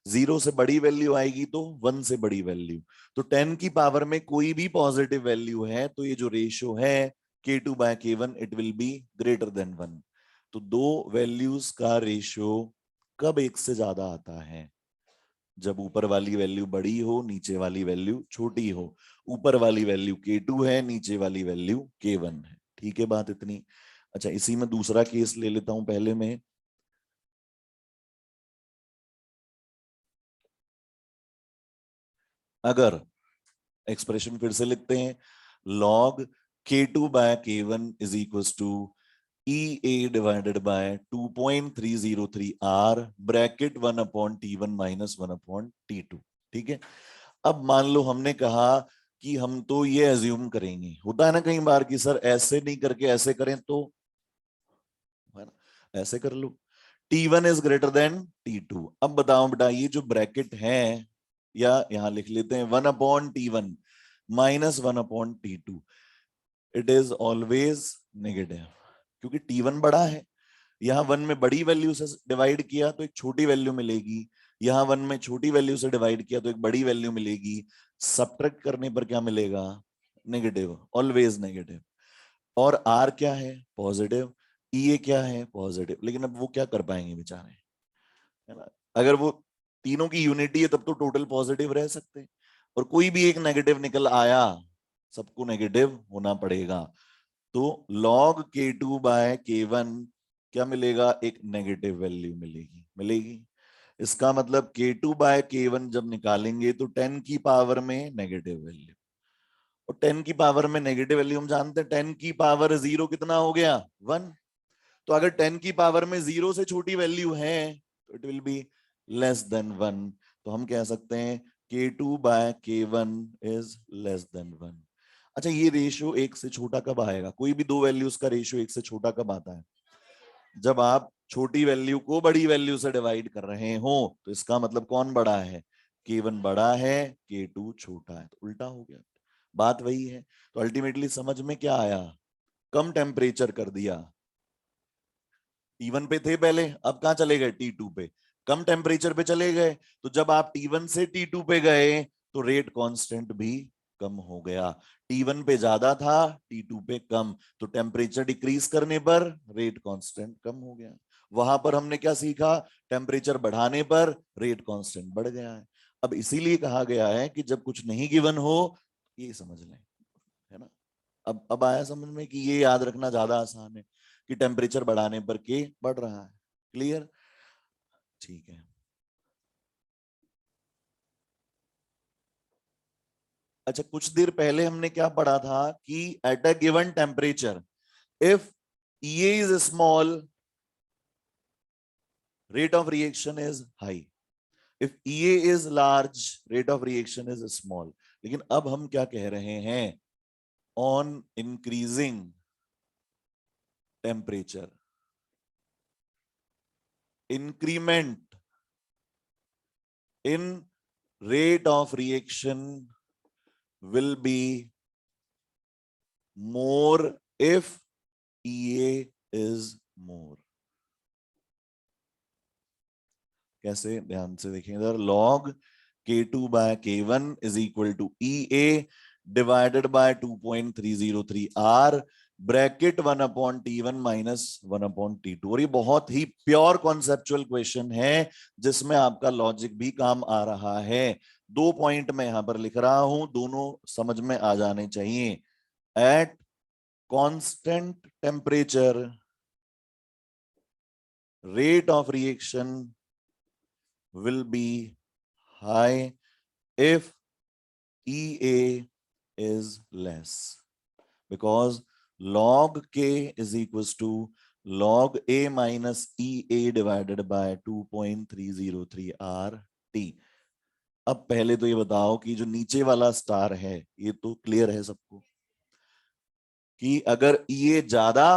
0 से बड़ी वैल्यू आएगी तो 1 से बड़ी वैल्यू। तो 10 की पावर में कोई भी पॉजिटिव वैल्यू है तो ये जो रेशियो है K2/K1 it will be greater than 1। तो दो वैल्यूज का रेशियो कब एक से ज्यादा आता है? जब ऊपर वाली वैल्यू बड़ी हो, नीचे वाली वैल्यू छोटी हो। ऊपर वाली वैल्यू K2 है, नीचे वाली वैल्यू K1 है। ठीक है बात इतनी। अच्छा, इसी में दूसरा केस ले लेता हूं पहले में। अगर एक्सप्रेशन फिर से लिखते हैं, log K2/K1 is equal to EA divided by 2.303 R bracket 1/T1 minus 1/T2। ठीक है, अब मान लो हमने कहा कि हम तो ये एज्यूम करेंगे, होता है ना कई बार कि सर ऐसे नहीं करके ऐसे करें, तो है ना, ऐसे कर लो। T1 is greater then T2। अब बताओ बेटा, ये जो ब्रैकेट है, या यहां लिख लेते हैं 1/T1 minus 1/T2, it is always negative, क्योंकि T1 बड़ा है। यहाँ 1 में बड़ी वैल्यू से डिवाइड किया तो एक छोटी वैल्यू मिलेगी, यहाँ 1 में छोटी वैल्यू से डिवाइड किया तो एक बड़ी वैल्यू मिलेगी। सब्ट्रैक्ट करने पर क्या मिलेगा? Negative, always negative. और आर क्या है? पॉजिटिव। ई क्या है? पॉजिटिव। लेकिन अब वो क्या कर पाएंगे बेचारे, है ना? अगर वो तीनों की यूनिटी है तब तो टोटल पॉजिटिव रह सकते हैं, और कोई भी एक नेगेटिव निकल आया, सबको नेगेटिव होना पड़ेगा। तो log K2/K1 क्या मिलेगा? एक नेगेटिव वैल्यू मिलेगी, मिलेगी। इसका मतलब K2/K1 जब निकालेंगे तो 10 की पावर में नेगेटिव वैल्यू, और 10 की पावर में नेगेटिव वैल्यू हम जानते हैं 10 की पावर 0 कितना हो गया? 1। तो अगर 10 की पावर में 0 से छोटी वैल्यू है तो it will be less than 1। तो हम कह सकते हैं K2/K1 इज लेस देन 1। अच्छा, ये रेशियो एक से छोटा कब आएगा? कोई भी दो वैल्यूज का रेशियो एक से छोटा कब आता है? जब आप छोटी वैल्यू को बड़ी वैल्यू से डिवाइड कर रहे हो। तो इसका मतलब कौन बड़ा है? K1 बड़ा है, K2 छोटा है, तो उल्टा हो गया। बात वही है। तो अल्टीमेटली समझ में क्या आया? कम टेम्परेचर कर दिया। T1 पे थे पहले, अब कहां चले गए? T2 पे। कम टेम्परेचर पे चले गए। तो जब आप T1 से T2 पे गए तो रेट कांस्टेंट भी कम हो गया। T1 पे ज्यादा था, T2 पे कम, तो टेम्परेचर डिक्रीज करने पर रेट कांस्टेंट कम हो गया। वहां पर हमने क्या सीखा? टेम्परेचर बढ़ाने पर रेट कांस्टेंट बढ़ गया है। अब इसीलिए कहा गया है कि जब कुछ नहीं गिवन हो, ये समझ लें, है ना? अब आया समझ में कि ये याद रखना ज्यादा आसान है कि टेम्परेचर बढ़ाने पर के बढ़ रहा है। क्लियर? ठीक है। अच्छा, कुछ देर पहले हमने क्या पढ़ा था कि at a given temperature if EA is small, rate of reaction is high, if EA is large, rate of reaction is small. लेकिन अब हम क्या कह रहे हैं? On increasing temperature, increment in rate of reaction will be more if EA is more। कैसे? ध्यान से देखें इधर। log K2/K1 is equal to EA divided by 2.303 R bracket 1/T1 minus 1/T2। और ये बहुत ही प्योर कॉन्सेप्चुअल क्वेश्चन है जिसमें आपका लॉजिक भी काम आ रहा है। 2 पॉइंट मैं यहां पर लिख रहा हूं, दोनों समझ में आ जाने चाहिए। At constant temperature rate of reaction will be high if EA is less, because log K is equals to log A minus EA divided by 2.303 RT। अब पहले तो ये बताओ कि जो नीचे वाला स्टार है, ये तो क्लियर है सबको कि अगर EA ज्यादा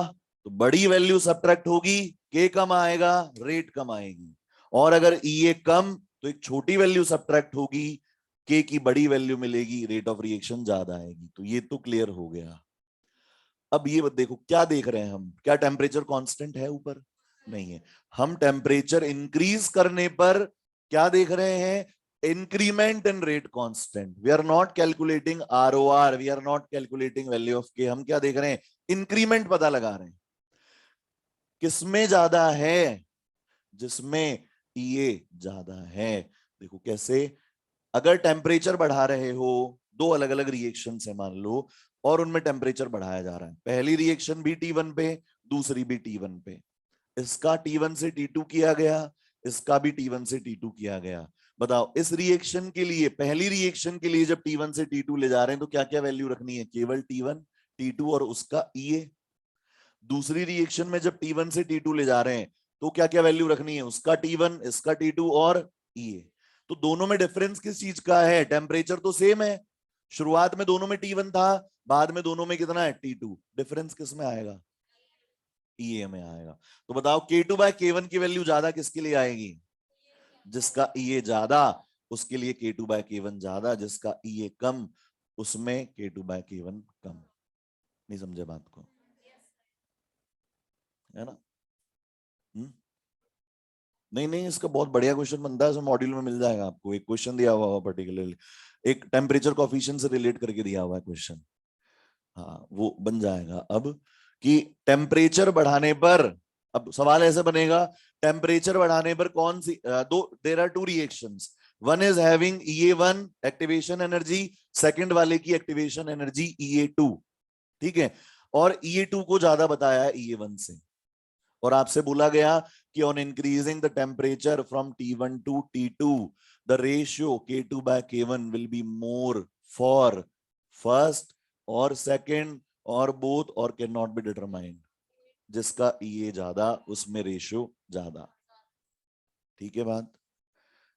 तो बड़ी वैल्यू सब्ट्रैक्ट होगी, K कम आएगा, रेट कम आएगी। और अगर EA कम तो एक छोटी वैल्यू सब्ट्रैक्ट होगी, K की बड़ी वैल्यू मिलेगी, रेट ऑफ रिएक्शन ज्यादा आएगी। तो ये तो क्लियर हो गया। अब ये देखो क्या देख रहे हैं हम, क्या टेम्परेचर कांस्टेंट है ऊपर? नहीं है। हम टेम्परेचर इंक्रीज करने पर क्या देख रहे हैं? Increment in rate constant. We are not calculating ROR, we are not calculating value of K। हम क्या देख रहे हैं? इंक्रीमेंट पता लगा रहे हैं। किसमें ज्यादा है? जिसमें EA ज्यादा है। देखो कैसे, अगर टेम्परेचर बढ़ा रहे हो, दो अलग अलग रिएक्शन है मान लो, और उनमें टेम्परेचर बढ़ाया जा रहा है। पहली रिएक्शन भी T1 पे, दूसरी भी T1 पे। इसका T1 से T2 किया गया, इसका भी T1 से T2 किया गया। बताओ इस रिएक्शन के लिए, पहली रिएक्शन के लिए जब T1 से T2 ले जा रहे हैं तो क्या क्या वैल्यू रखनी है? केवल T1, T2 और उसका EA। दूसरी रिएक्शन में जब T1 से T2 ले जा रहे हैं तो क्या क्या वैल्यू रखनी है? उसका T1, इसका T2 और EA। तो दोनों में डिफरेंस किस चीज का है? टेम्परेचर तो सेम है, शुरुआत में दोनों में T1 था, बाद में दोनों में कितना है? T2। डिफरेंस किस में आएगा? EA में आएगा। तो बताओ K2/K1 की वैल्यू ज्यादा किसके लिए आएगी? जिसका EA ज्यादा उसके लिए K2/K1 ज्यादा, जिसका EA कम उसमें K2/K1 कम। नहीं समझे बात को? है ना? नहीं नहीं, इसका बहुत बढ़िया क्वेश्चन बनता है, मॉड्यूल में मिल जाएगा आपको। एक क्वेश्चन दिया हुआ पर्टिकुलरली, एक टेम्परेचर कोफिशिएंट से रिलेट करके दिया हुआ है क्वेश्चन। हाँ वो बन जाएगा अब कि टेम्परेचर बढ़ाने पर, अब सवाल ऐसे बनेगा, टेम्परेचर बढ़ाने पर कौन सी दो, there are two reactions, one is having EA1 activation energy, second वाले की एक्टिवेशन एनर्जी EA2। ठीक है, और EA2 को ज्यादा बताया है EA1 से। और आपसे बोला गया कि on increasing the temperature from T1 to T2 the ratio K2/K1 will be more for first और सेकंड और बोथ, और कैन नॉट बी डिटरमाइंड। जिसका EA ज्यादा उसमें रेशियो ज्यादा। ठीक है बात?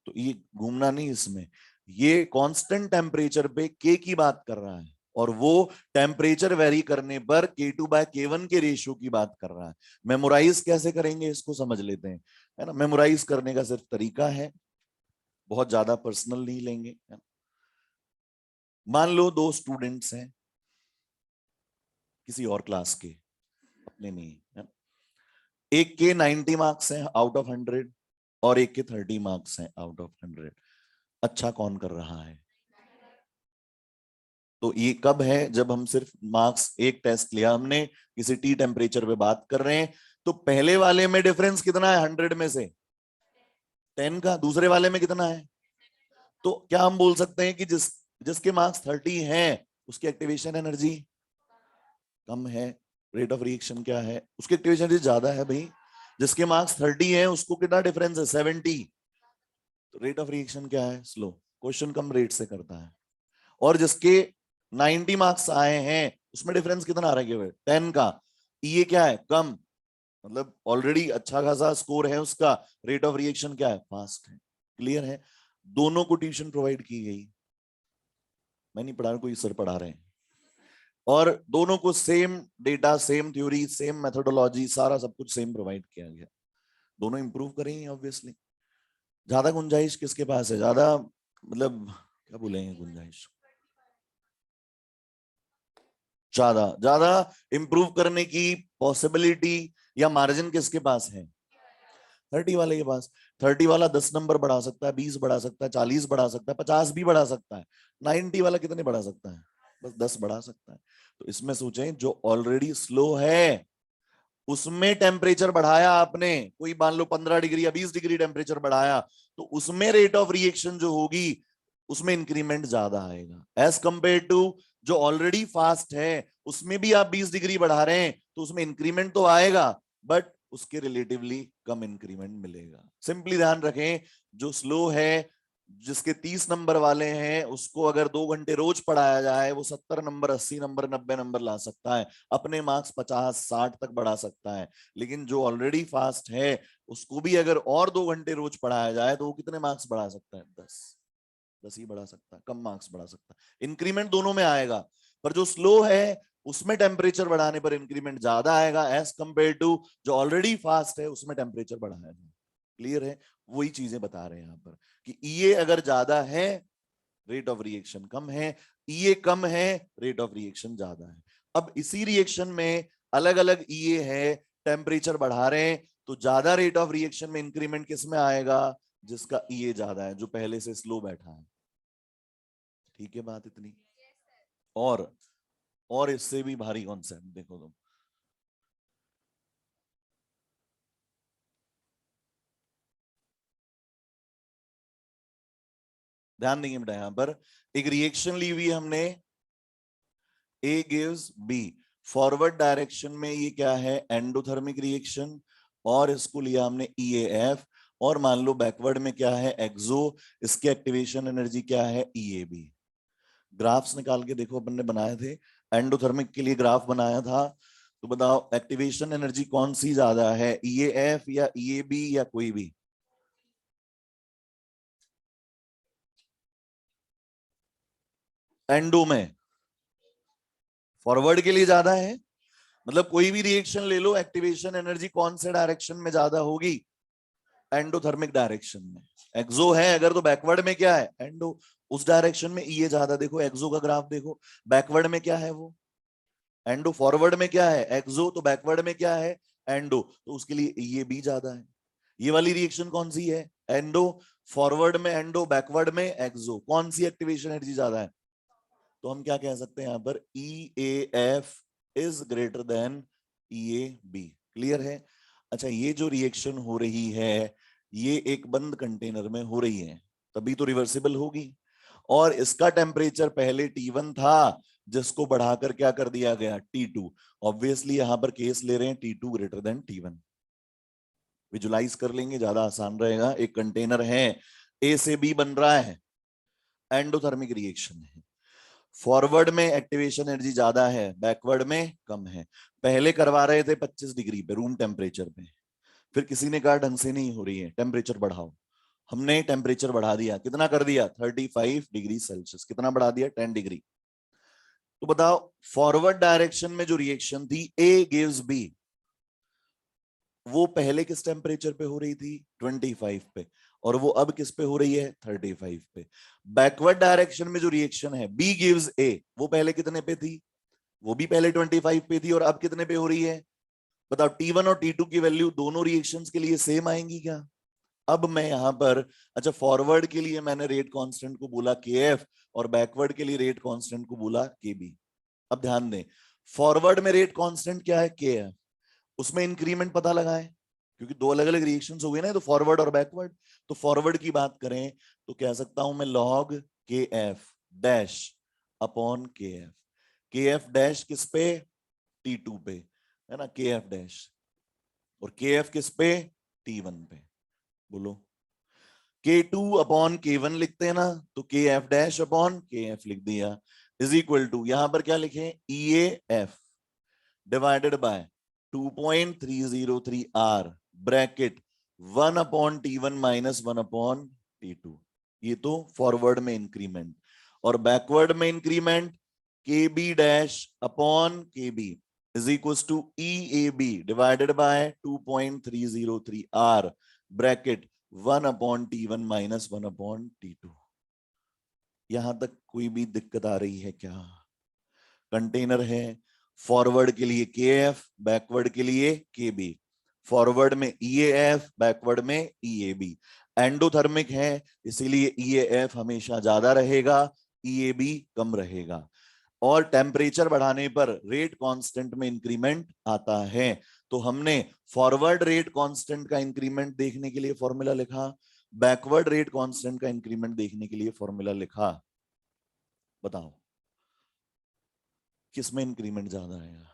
तो ये घूमना नहीं इसमें, ये कांस्टेंट टेम्परेचर पे K की बात कर रहा है, और वो टेम्परेचर वेरी करने पर K2/K1 के रेशियो की बात कर रहा है। मेमोराइज कैसे करेंगे इसको समझ लेते हैं, है ना? मेमोराइज करने का सिर्फ तरीका है, बहुत ज्यादा पर्सनल नहीं लेंगे। मान लो दो स्टूडेंट्स हैं किसी और क्लास के, अपने नहीं है। एक के 90 मार्क्स हैं आउट ऑफ 100 और एक के 30 मार्क्स हैं आउट ऑफ 100। अच्छा कौन कर रहा है? तो ये कब है? जब हम सिर्फ मार्क्स, एक टेस्ट लिया हमने, किसी टी टेम्परेचर पे बात कर रहे हैं, तो पहले वाले में डिफरेंस कितना है 100 में से? 10 का। दूसरे वाले में कितना है? तो क्या हम बोल सकते हैं कि जिसके मार्क्स 30 हैं उसकी एक्टिवेशन एनर्जी कम है, रेट ऑफ रिएक्शन क्या है? उसकी एक्टिवेशन एनर्जी ज्यादा है भाई। जिसके मार्क्स 30 हैं उसको कितना डिफरेंस है? 70। तो रेट ऑफ रिएक्शन क्या है? स्लो। क्वेश्चन कम रेट से करता है। और जिसके 90 मार्क्स आए हैं उसमें डिफरेंस कितना आ रहा है? 10 का। ये क्या है? कम, मतलब ऑलरेडी अच्छा खासा स्कोर है उसका, रेट ऑफ रिएक्शन क्या है? फास्ट है। क्लियर है? दोनों को ट्यूशन प्रोवाइड की गई, मैं नहीं पढ़ा रहा, कोई सर पढ़ा रहे हैं, और दोनों को same data, same theory, same methodology, सारा सब कुछ सेम प्रोवाइड किया गया। दोनों इंप्रूव करेंगे ऑब्वियसली। ज्यादा गुंजाइश किसके पास है? ज्यादा मतलब क्या बोलेंगे, गुंजाइश ज्यादा ज्यादा इंप्रूव करने की पॉसिबिलिटी या मार्जिन किसके पास है? 30 वाले के पास। 30 वाला 10 नंबर बढ़ा सकता है, 20 बढ़ा सकता है, 40 बढ़ा सकता है, 50 भी बढ़ा सकता है। 90 वाला कितने बढ़ा सकता है? बस 10 बढ़ा सकता है। तो इसमें सोचें जो ऑलरेडी स्लो है उसमें टेम्परेचर बढ़ाया आपने, कोई मान लो 15 डिग्री या 20 डिग्री टेम्परेचर बढ़ाया, तो उसमें रेट ऑफ रिएक्शन जो होगी उसमें इंक्रीमेंट ज्यादा आएगा एज कंपेयर टू जो ऑलरेडी फास्ट है, उसमें भी आप 20 डिग्री बढ़ा रहे हैं तो उसमें इंक्रीमेंट तो आएगा बट उसके रिलेटिवली कम इंक्रीमेंट मिलेगा। सिंपली ध्यान रखें, जो स्लो है जिसके 30 नंबर वाले हैं उसको अगर 2 घंटे रोज पढ़ाया जाए वो 70 नंबर, 80 नंबर, 90 नंबर ला सकता है, अपने मार्क्स 50-60 तक बढ़ा सकता है। लेकिन जो ऑलरेडी फास्ट है उसको भी अगर और 2 घंटे रोज पढ़ाया जाए तो वो कितने मार्क्स बढ़ा सकता है? 10 ही बढ़ा सकता है, कम मार्क्स बढ़ा सकता है। इंक्रीमेंट दोनों में आएगा, पर जो स्लो है उसमें टेम्परेचर बढ़ाने पर इंक्रीमेंट ज्यादा आएगा एज कंपेयर टू जो ऑलरेडी फास्ट है उसमें टेम्परेचर बढ़ाया जाए। क्लियर है? वही चीजें बता रहे हैं यहाँ पर कि ईए अगर ज्यादा है रेट ऑफ रिएक्शन कम है, ईए कम है रेट ऑफ रिएक्शन ज्यादा है। अब इसी रिएक्शन में अलग अलग ईए है, टेम्परेचर बढ़ा रहे हैं तो ज्यादा रेट ऑफ रिएक्शन में इंक्रीमेंट किस में आएगा? जिसका ईए ज्यादा है, जो पहले से स्लो बैठा है। ठीक है बात इतनी? और इससे भी भारी कॉन्सेप्ट देखो तुम, ध्यान देंगे बेटा यहां पर एक रिएक्शन ली हुई हमने, A gives B, forward direction में ये क्या है? एंडोथर्मिक रिएक्शन, और इसको लिया हमने ईएएफ, और मान लो बैकवर्ड में क्या है? एक्सो, इसकी एक्टिवेशन एनर्जी क्या है? ईएबी। ग्राफ्स निकाल के देखो, अपन ने बनाए थे एंडोथर्मिक के लिए ग्राफ बनाया था, तो बताओ एक्टिवेशन एनर्जी कौन सी ज्यादा है, ईएएफ या ईएबी या कोई भी? एंडो में फॉरवर्ड के लिए ज्यादा है, मतलब कोई भी रिएक्शन ले लो, एक्टिवेशन एनर्जी कौन से डायरेक्शन में ज्यादा होगी? एंडोथर्मिक डायरेक्शन में। एक्सो है अगर तो बैकवर्ड में क्या है? एंडो, उस डायरेक्शन में ईए ज्यादा। देखो एक्सो का ग्राफ देखो, बैकवर्ड में क्या है? वो एंडो। फॉरवर्ड में क्या है? एक्सो, तो बैकवर्ड में क्या है? एंडो, तो उसके लिए ईए बी ज्यादा है। ये वाली रिएक्शन कौन सी है? एंडो। फॉरवर्ड में एंडो, बैकवर्ड में एक्सो, कौन सी एक्टिवेशन एनर्जी ज्यादा है? तो हम क्या कह सकते हैं यहां पर? E A F is greater than E A B. Clear है? अच्छा, ये जो रिएक्शन हो रही है ये एक बंद कंटेनर में हो रही है, तभी तो रिवर्सिबल होगी। और इसका टेम्परेचर पहले T1 था जिसको बढ़ाकर क्या कर दिया गया? T2। ऑब्वियसली यहां पर केस ले रहे हैं T2 greater than T1। Visualise कर लेंगे, ज्यादा आसान रहेगा। एक कंटेनर है, ए से बी बन रहा है, एंडोथर्मिक रिएक्शन है, फॉरवर्ड में एक्टिवेशन एनर्जी ज्यादा है, बैकवर्ड में कम है। पहले करवा रहे थे 25 डिग्री पे रूम टेम्परेचर पे, फिर किसी ने कहा ढंग से नहीं हो रही है, टेम्परेचर बढ़ाओ। हमने टेम्परेचर बढ़ा दिया, कितना कर दिया? 35 डिग्री सेल्सियस। कितना बढ़ा दिया? 10 डिग्री। तो बताओ फॉरवर्ड डायरेक्शन में जो रिएक्शन थी ए गिव्स बी, वो पहले किस टेम्परेचर पे हो रही थी? 25 पे, और वो अब किस पे हो रही है? 35 पे। बैकवर्ड डायरेक्शन में जो रिएक्शन है बी गिव्स ए, वो पहले कितने पे थी? वो भी पहले 25 पे थी, और अब कितने पे हो रही है? बताओ T1 और T2 की वैल्यू दोनों रिएक्शंस के लिए सेम आएंगी क्या? अब मैं यहां पर, अच्छा फॉरवर्ड के लिए मैंने रेट कांस्टेंट को बोला KF, और बैकवर्ड के लिए रेट कांस्टेंट को बोला KB। अब ध्यान दें, फॉरवर्ड में रेट कांस्टेंट क्या है? KF। उसमें इंक्रीमेंट पता लगाएं, क्योंकि दो अलग अलग रिएक्शंस हो गए ना, तो फॉरवर्ड और बैकवर्ड। तो फॉरवर्ड की बात करें तो कह सकता हूं मैं log KF dash upon KF। KF dash किस पे? T2 पे, है ना, KF डैश। और KF किस पे? T1 पे। बोलो, K2 अपॉन K1 लिखते हैं ना, तो KF डैश अपॉन KF लिख दिया, इज इक्वल टू, यहां पर क्या लिखें? EAF divided by 2.303 R bracket 1 upon T1 minus 1 upon T2। ये तो फॉरवर्ड में इंक्रीमेंट, और बैकवर्ड में increment KB dash upon KB is equal to EAB divided by 2.303 R bracket 1 upon T1 minus 1 upon T2। यहां तक कोई भी दिक्कत आ रही है क्या? कंटेनर है, फॉरवर्ड के लिए KF, बैकवर्ड के लिए KB, फॉरवर्ड में EAF, बैकवर्ड में EAB। एंडोथर्मिक है इसीलिए EAF हमेशा ज्यादा रहेगा, EAB कम रहेगा। और टेम्परेचर बढ़ाने पर रेट कांस्टेंट में इंक्रीमेंट आता है। तो हमने फॉरवर्ड रेट कांस्टेंट का इंक्रीमेंट देखने के लिए फॉर्मूला लिखा, बैकवर्ड रेट कांस्टेंट का इंक्रीमेंट देखने के लिए फॉर्मूला लिखा। बताओ किसमें इंक्रीमेंट ज्यादा आएगा?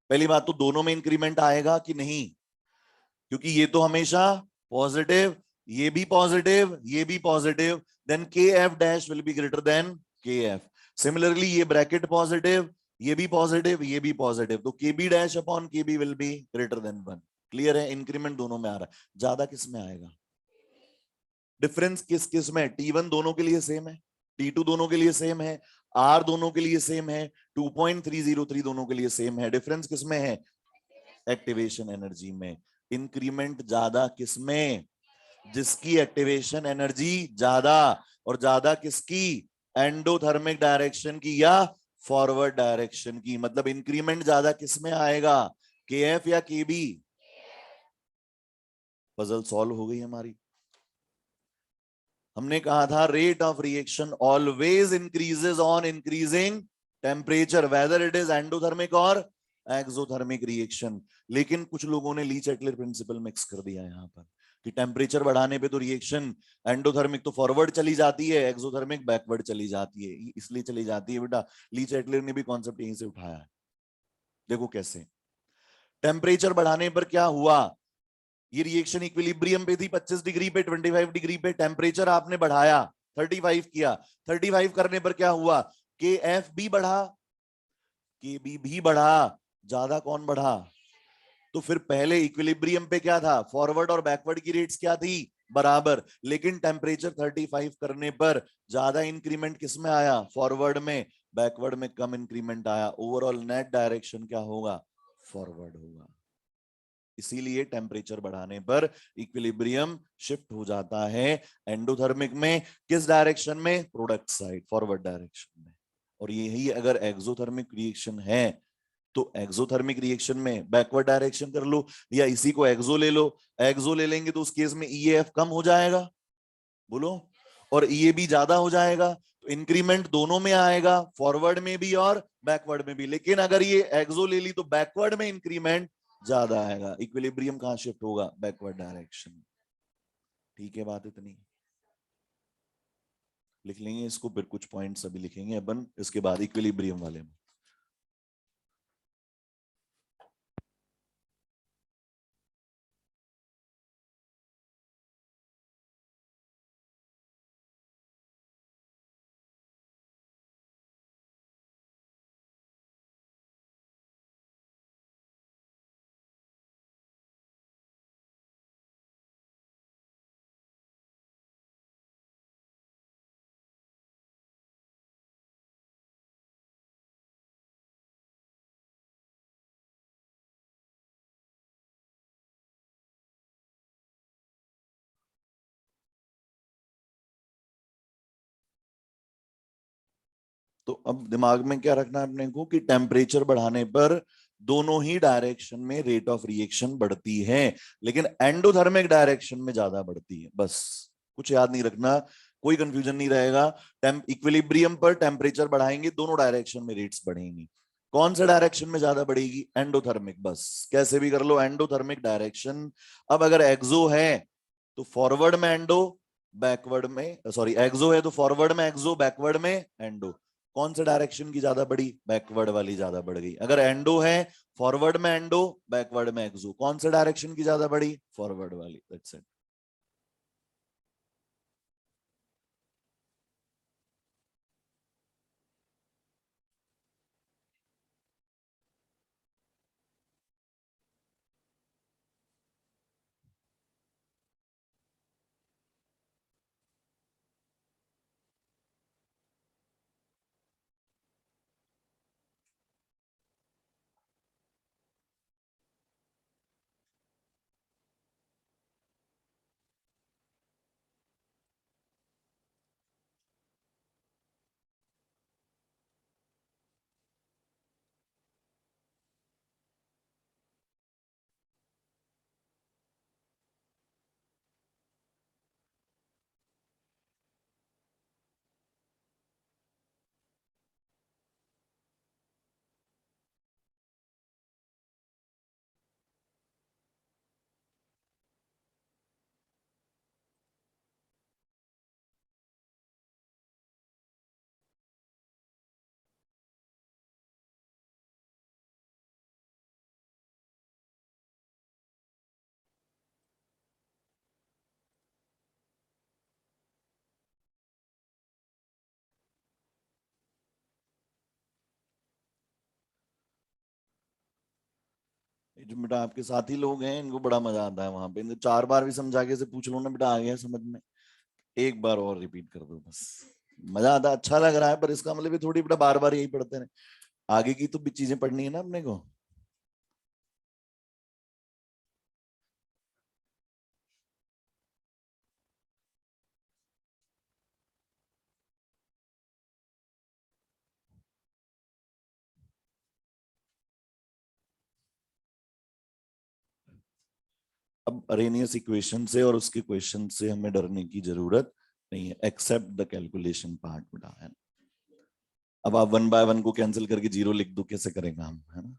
पहली बात तो दोनों में इंक्रीमेंट आएगा कि नहीं, क्योंकि ये तो हमेशा पॉजिटिव, ये भी पॉजिटिव, ये भी positive, then K F dash will be greater than K F. Similarly ये ब्रैकेट पॉजिटिव, ये भी पॉजिटिव, ये भी पॉजिटिव, तो K B dash upon K B will be greater than 1। Clear है? इंक्रीमेंट दोनों में आ रहा है। ज्यादा किस में आएगा? डिफरेंस किस किस में? T1 दोनों के लिए सेम है, T2 दोनों के लिए सेम है, R दोनों के लिए सेम है, 2.303 दोनों के लिए सेम है। डिफरेंस किस में है? एक्टिवेशन एनर्जी में। इंक्रीमेंट ज्यादा किसमें? जिसकी एक्टिवेशन एनर्जी ज्यादा, और ज्यादा किसकी? एंडोथर्मिक डायरेक्शन की या फॉरवर्ड डायरेक्शन की। मतलब इंक्रीमेंट ज्यादा किसमें आएगा? के एफ या के बी? पजल सॉल्व हो गई हमारी। हमने कहा था rate of reaction always increases on increasing temperature, whether it is endothermic और एक्सोथर्मिक रिएक्शन। लेकिन कुछ लोगों ने ली चैटलर प्रिंसिपल मिक्स कर दिया यहां पर कि टेम्परेचर बढ़ाने पे तो रिएक्शन एंडोथर्मिक तो फॉरवर्ड चली जाती है, एक्सोथर्मिक बैकवर्ड चली जाती है। इसलिए चली जाती है बेटा, ली चैटलर ने भी कॉन्सेप्ट यहीं से उठाया है। देखो कैसे टेम्परेचर बढ़ाने पर क्या हुआ। ये रिएक्शन इक्विलिब्रियम पे थी 25 डिग्री पे, 25 डिग्री पे, टेम्परेचर आपने बढ़ाया 35 किया। 35 करने पर क्या हुआ? के एफ भी बढ़ा, के बी भी बढ़ा। ज्यादा कौन बढ़ा? तो फिर पहले इक्विलिब्रियम पे क्या था? फॉरवर्ड और बैकवर्ड की रेट्स क्या थी? बराबर। लेकिन टेम्परेचर 35 करने पर ज्यादा इंक्रीमेंट किस में आया? फॉरवर्ड में। बैकवर्ड में कम इंक्रीमेंट आया। ओवरऑल नेट डायरेक्शन क्या होगा? फॉरवर्ड होगा। इसीलिए टेम्परेचर बढ़ाने पर इक्विलिब्रियम शिफ्ट हो जाता है एंडोथर्मिक में। किस डायरेक्शन में? प्रोडक्ट साइड, फॉरवर्ड डायरेक्शन में। और यही अगर एक्सोथर्मिक रिएक्शन है तो एक्सोथर्मिक रिएक्शन में बैकवर्ड डायरेक्शन कर लो, या इसी को एक्सो ले लो। एक्सो ले लेंगे तो उस केस में ईएफ कम हो जाएगा, बोलो, और ये भी ज्यादा हो जाएगा। तो इंक्रीमेंट दोनों में आएगा, फॉरवर्ड में भी और बैकवर्ड में भी। लेकिन अगर ये एक्सो ले ली तो बैकवर्ड में इंक्रीमेंट ज्यादा आएगा। इक्विलिब्रियम कहां शिफ्ट होगा? Backward direction. ठीक है, बात इतनी। लिख लेंगे इसको, फिर कुछ पॉइंट्स अभी लिखेंगे अपन इसके बाद इक्विलिब्रियम वाले में। तो अब दिमाग में क्या रखना है अपने को कि टेम्परेचर बढ़ाने पर दोनों ही डायरेक्शन में रेट ऑफ रिएक्शन बढ़ती है, लेकिन एंडोथर्मिक डायरेक्शन में ज्यादा बढ़ती है। बस कुछ याद नहीं रखना, कोई कंफ्यूजन नहीं रहेगा। इक्विलिब्रियम पर टेम्परेचर बढ़ाएंगे, दोनों डायरेक्शन में रेट्स बढ़ेंगी। कौन सा डायरेक्शन में ज्यादा बढ़ेगी? एंडोथर्मिक। बस कैसे भी कर लो, एंडोथर्मिक डायरेक्शन। अब अगर एक्सो है तो फॉरवर्ड में एंडो, बैकवर्ड में, सॉरी, एक्सो है तो फॉरवर्ड में एक्सो, बैकवर्ड में एंडो। कौन से डायरेक्शन की ज्यादा बढ़ी? बैकवर्ड वाली ज्यादा बढ़ गई। अगर एंडो है, फॉरवर्ड में एंडो, बैकवर्ड में एक्सो, कौन से डायरेक्शन की ज्यादा बढ़ी? फॉरवर्ड वाली। That's it. जो बेटा आपके साथी लोग हैं इनको बड़ा मजा आता है वहां पे, इनको 4 बार भी समझा के से पूछ लो ना बेटा आ गया समझ में, एक बार और रिपीट कर दो बस, मजा आता है, अच्छा लग रहा है, पर इसका मतलब ये थोड़ी बेटा बार बार यही पढ़ते रहे, आगे की तो भी चीजें पढ़नी है ना अपने को। अब अरेनियस इक्वेशन से और उसके क्वेश्चन से हमें डरने की जरूरत नहीं है, एक्सेप्ट द कैलकुलेशन पार्ट बेटा, है ना। अब आप 1 बाय 1 को कैंसिल करके 0 लिख दो, कैसे करेंगे हम, है ना।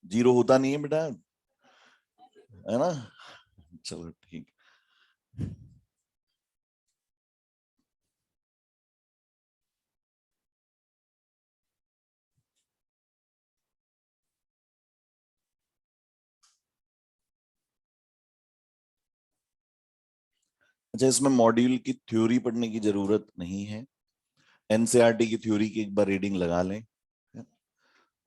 जीरो होता नहीं है बेटा, है ना। चलो ठीक। अच्छा, इसमें मॉड्यूल की थ्योरी पढ़ने की जरूरत नहीं है, एनसीईआरटी की थ्योरी की एक बार रीडिंग लगा लें,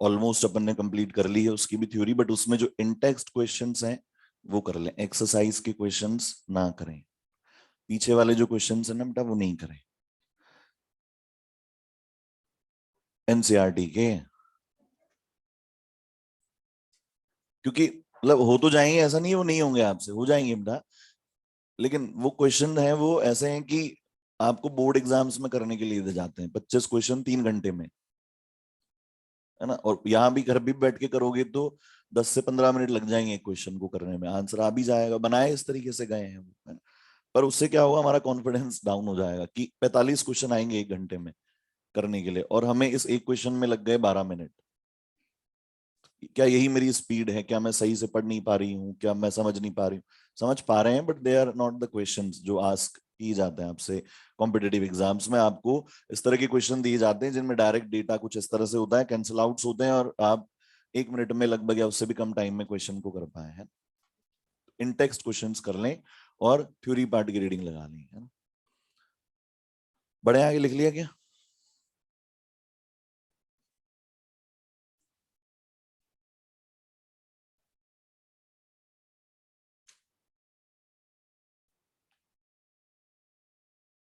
ऑलमोस्ट अपन ने कंप्लीट कर ली है उसकी भी थ्योरी, बट उसमें जो इन टेक्स्ट क्वेश्चंस हैं वो कर लें, एक्सरसाइज के क्वेश्चंस ना करें, पीछे वाले जो क्वेश्चंस हैं ना बेटा वो नहीं करें, एनसीईआरटी के, क्योंकि मतलब हो तो जाएंगे, ऐसा नहीं है वो नहीं होंगे, आपसे हो जाएंगे बेटा, लेकिन वो क्वेश्चन है वो ऐसे हैं कि आपको बोर्ड एग्जाम्स में करने के लिए दे जाते हैं, 25 क्वेश्चन 3 घंटे में, है ना, और यहाँ भी घर भी बैठ के करोगे तो 10 से 15 मिनट लग जाएंगे एक क्वेश्चन को करने में, आंसर आ भी जाएगा, बनाए इस तरीके से गए हैं वो, है ना। पर उससे क्या होगा, हमारा कॉन्फिडेंस डाउन हो जाएगा कि 45 क्वेश्चन आएंगे 1 घंटे में करने के लिए, और हमें इस एक क्वेश्चन में लग गए 12 मिनट, क्या यही मेरी स्पीड है, क्या मैं सही से पढ़ नहीं पा रही हूँ, क्या मैं समझ नहीं पा रही हूँ, समझ पा रहे हैं but they are not the questions जो आस्क किए जाते हैं आपसे कॉम्पिटेटिव एग्जाम्स में, आपको इस तरह के क्वेश्चन दिए जाते हैं जिनमें डायरेक्ट डेटा कुछ इस तरह से होता है, कैंसिल आउट्स होते हैं, और आप 1 मिनट में लगभग या उससे भी कम टाइम में क्वेश्चन को कर पाए हैं, इन टेक्स्ट क्वेश्चन कर लें और थ्योरी पार्ट की रीडिंग लगा लें, है ना। बड़े आगे लिख लिया क्या।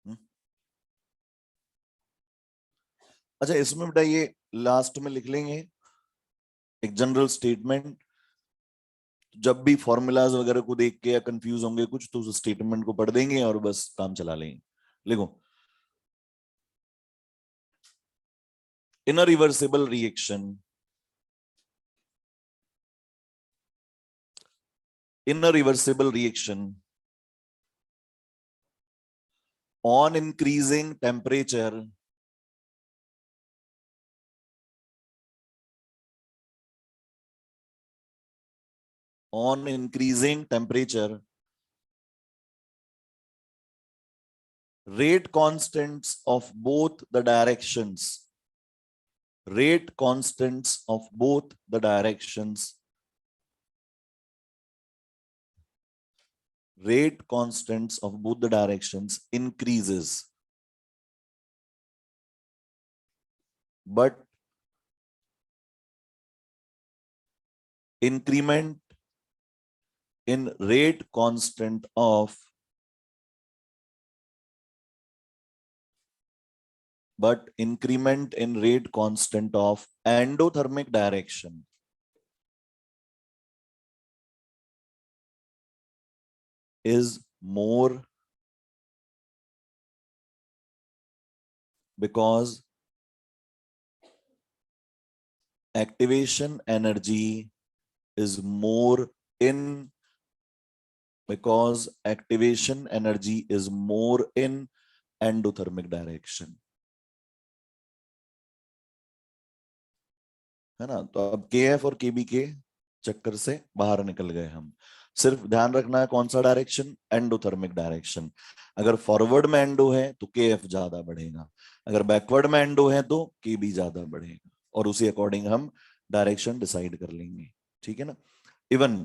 हम्म? अच्छा, इसमें बेटा ये लास्ट में लिख लेंगे एक जनरल स्टेटमेंट, जब भी फॉर्मूलाज वगैरह को देख के या कंफ्यूज होंगे कुछ तो उस स्टेटमेंट को पढ़ देंगे और बस काम चला लेंगे। लिखो, in a reversible reaction, in a reversible reaction on increasing temperature, on increasing temperature, rate constants of both the directions, rate constants of both the directions, rate constants of both the directions increases, but increment in rate constant of, but increment in rate constant of endothermic direction is more because activation energy is more in, because activation energy is more in endothermic direction, है ना। तो अब के F और के B के चक्कर से बाहर निकल गए हम, सिर्फ ध्यान रखना है कौन सा डायरेक्शन, एंडोथर्मिक डायरेक्शन, अगर फॉरवर्ड में एंडो है तो के एफ ज्यादा बढ़ेगा, अगर बैकवर्ड में एंडो है तो के बी ज्यादा बढ़ेगा, और उसी अकॉर्डिंग हम डायरेक्शन डिसाइड कर लेंगे। ठीक है ना। इवन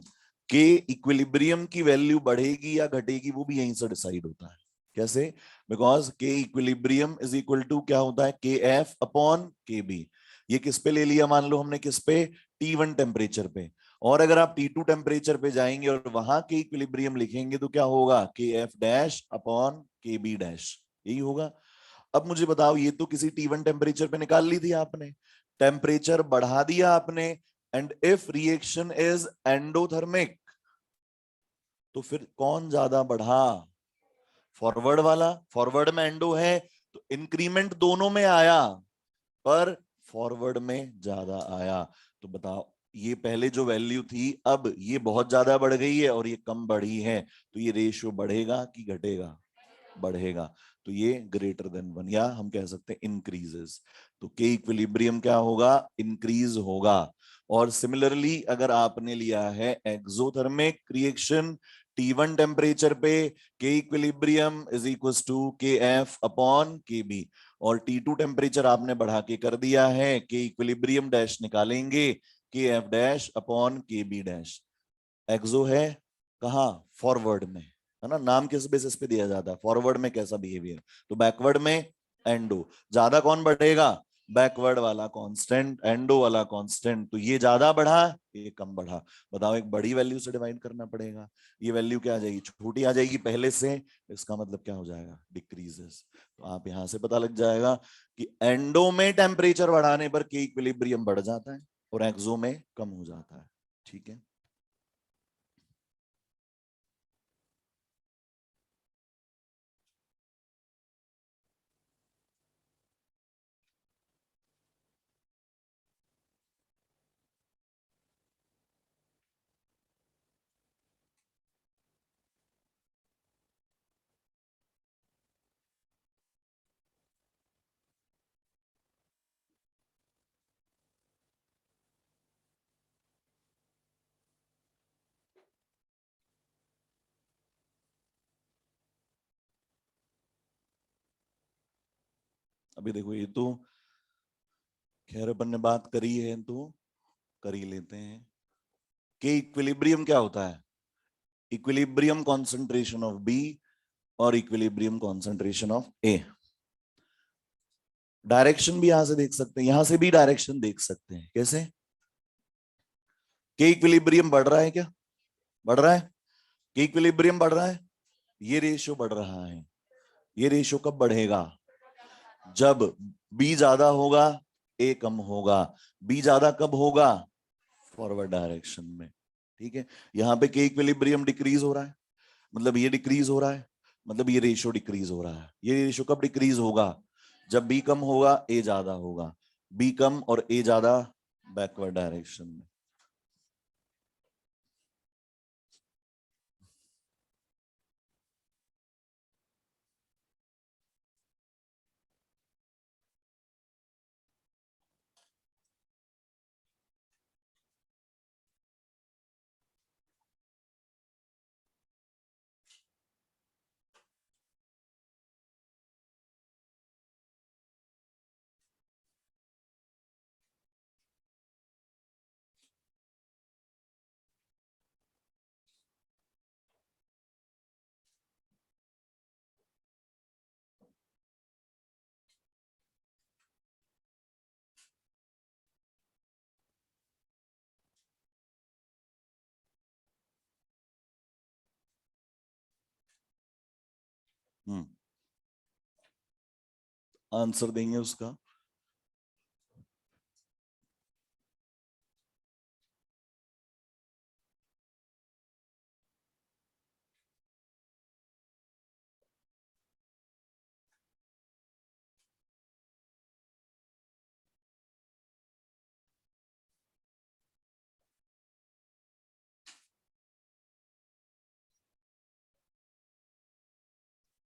के इक्विलिब्रियम की वैल्यू बढ़ेगी या घटेगी वो भी यहीं से डिसाइड होता है। कैसे? बिकॉज के इक्विलिब्रियम इज इक्वल टू क्या होता है, के एफ अपॉन के बी। ये किस पे ले लिया, मान लो हमने किस पे, T1 टेम्परेचर पे। और अगर आप T2 टेम्परेचर पे जाएंगे और वहां के इक्विलिब्रियम लिखेंगे तो क्या होगा, के F dash upon K B dash, यही होगा। अब मुझे बताओ, ये तो किसी T1 टेम्परेचर पे निकाल ली थी आपने, टेम्परेचर बढ़ा दिया आपने, and if reaction is endothermic, तो फिर कौन ज्यादा बढ़ा, फॉरवर्ड वाला, फॉरवर्ड में एंडो है तो इंक्रीमेंट दोनों में आया, पर फॉरवर्ड में ज्यादा आया। तो बताओ, ये पहले जो वैल्यू थी अब ये बहुत ज्यादा बढ़ गई है और ये कम बढ़ी है, तो ये रेशियो बढ़ेगा कि घटेगा, बढ़ेगा। तो ये ग्रेटर देन 1, या हम कह सकते हैं इंक्रीजेस। तो के इक्विलिब्रियम क्या होगा, इंक्रीज होगा। और सिमिलरली अगर आपने लिया है एक्सोथर्मिक रिएक्शन T1 टेम्परेचर पे, के इक्विलिब्रियम इज इक्वल टू के एफ अपॉन के बी, और T2 टेम्परेचर आपने बढ़ा के कर दिया है, के इक्विलिब्रियम डैश निकालेंगे, के F dash upon K B dash. एक्सो है कहाँ, फॉरवर्ड में, है ना, नाम किस बेसिस पे दिया जाता है, फॉरवर्ड में कैसा बिहेवियर, तो बैकवर्ड में एंडो। ज्यादा कौन बढ़ेगा, बैकवर्ड वाला कांस्टेंट, एंडो वाला कांस्टेंट। तो ये ज्यादा बढ़ा, ये कम बढ़ा। बताओ, एक बड़ी वैल्यू से डिवाइड करना पड़ेगा, ये वैल्यू क्या आ जाएगी, छोटी आ जाएगी पहले से, इसका मतलब क्या हो जाएगा, डिक्रीजेस। तो आप यहां से पता लग जाएगा कि एंडो में टेम्परेचर बढ़ाने पर के इक्विलिब्रियम बढ़ जाता है और एक्सो में कम हो जाता है। ठीक है। अभी देखो, ये तो खैर अपन ने बात करी है तो कर ही लेते हैं कि इक्विलिब्रियम क्या होता है, इक्विलिब्रियम कॉन्सेंट्रेशन ऑफ बी और equilibrium concentration of A. Direction भी यहां से देख सकते हैं, यहां से भी डायरेक्शन देख सकते हैं। कैसे, के इक्विलिब्रियम बढ़ रहा है क्या, बढ़ रहा है, के इक्विलिब्रियम बढ़ रहा है, ये रेशियो बढ़ रहा है। ये रेशियो कब बढ़ेगा, जब बी ज्यादा होगा, ए कम होगा। बी ज्यादा कब होगा, फॉरवर्ड डायरेक्शन में। ठीक है। यहाँ पे के इक्विलिब्रियम डिक्रीज हो रहा है, मतलब ये डिक्रीज हो रहा है, मतलब ये रेशियो डिक्रीज हो रहा है। ये रेशियो कब डिक्रीज होगा, जब बी कम होगा, ए ज्यादा होगा। बी कम और ए ज्यादा, बैकवर्ड डायरेक्शन में। आंसर देंगे उसका।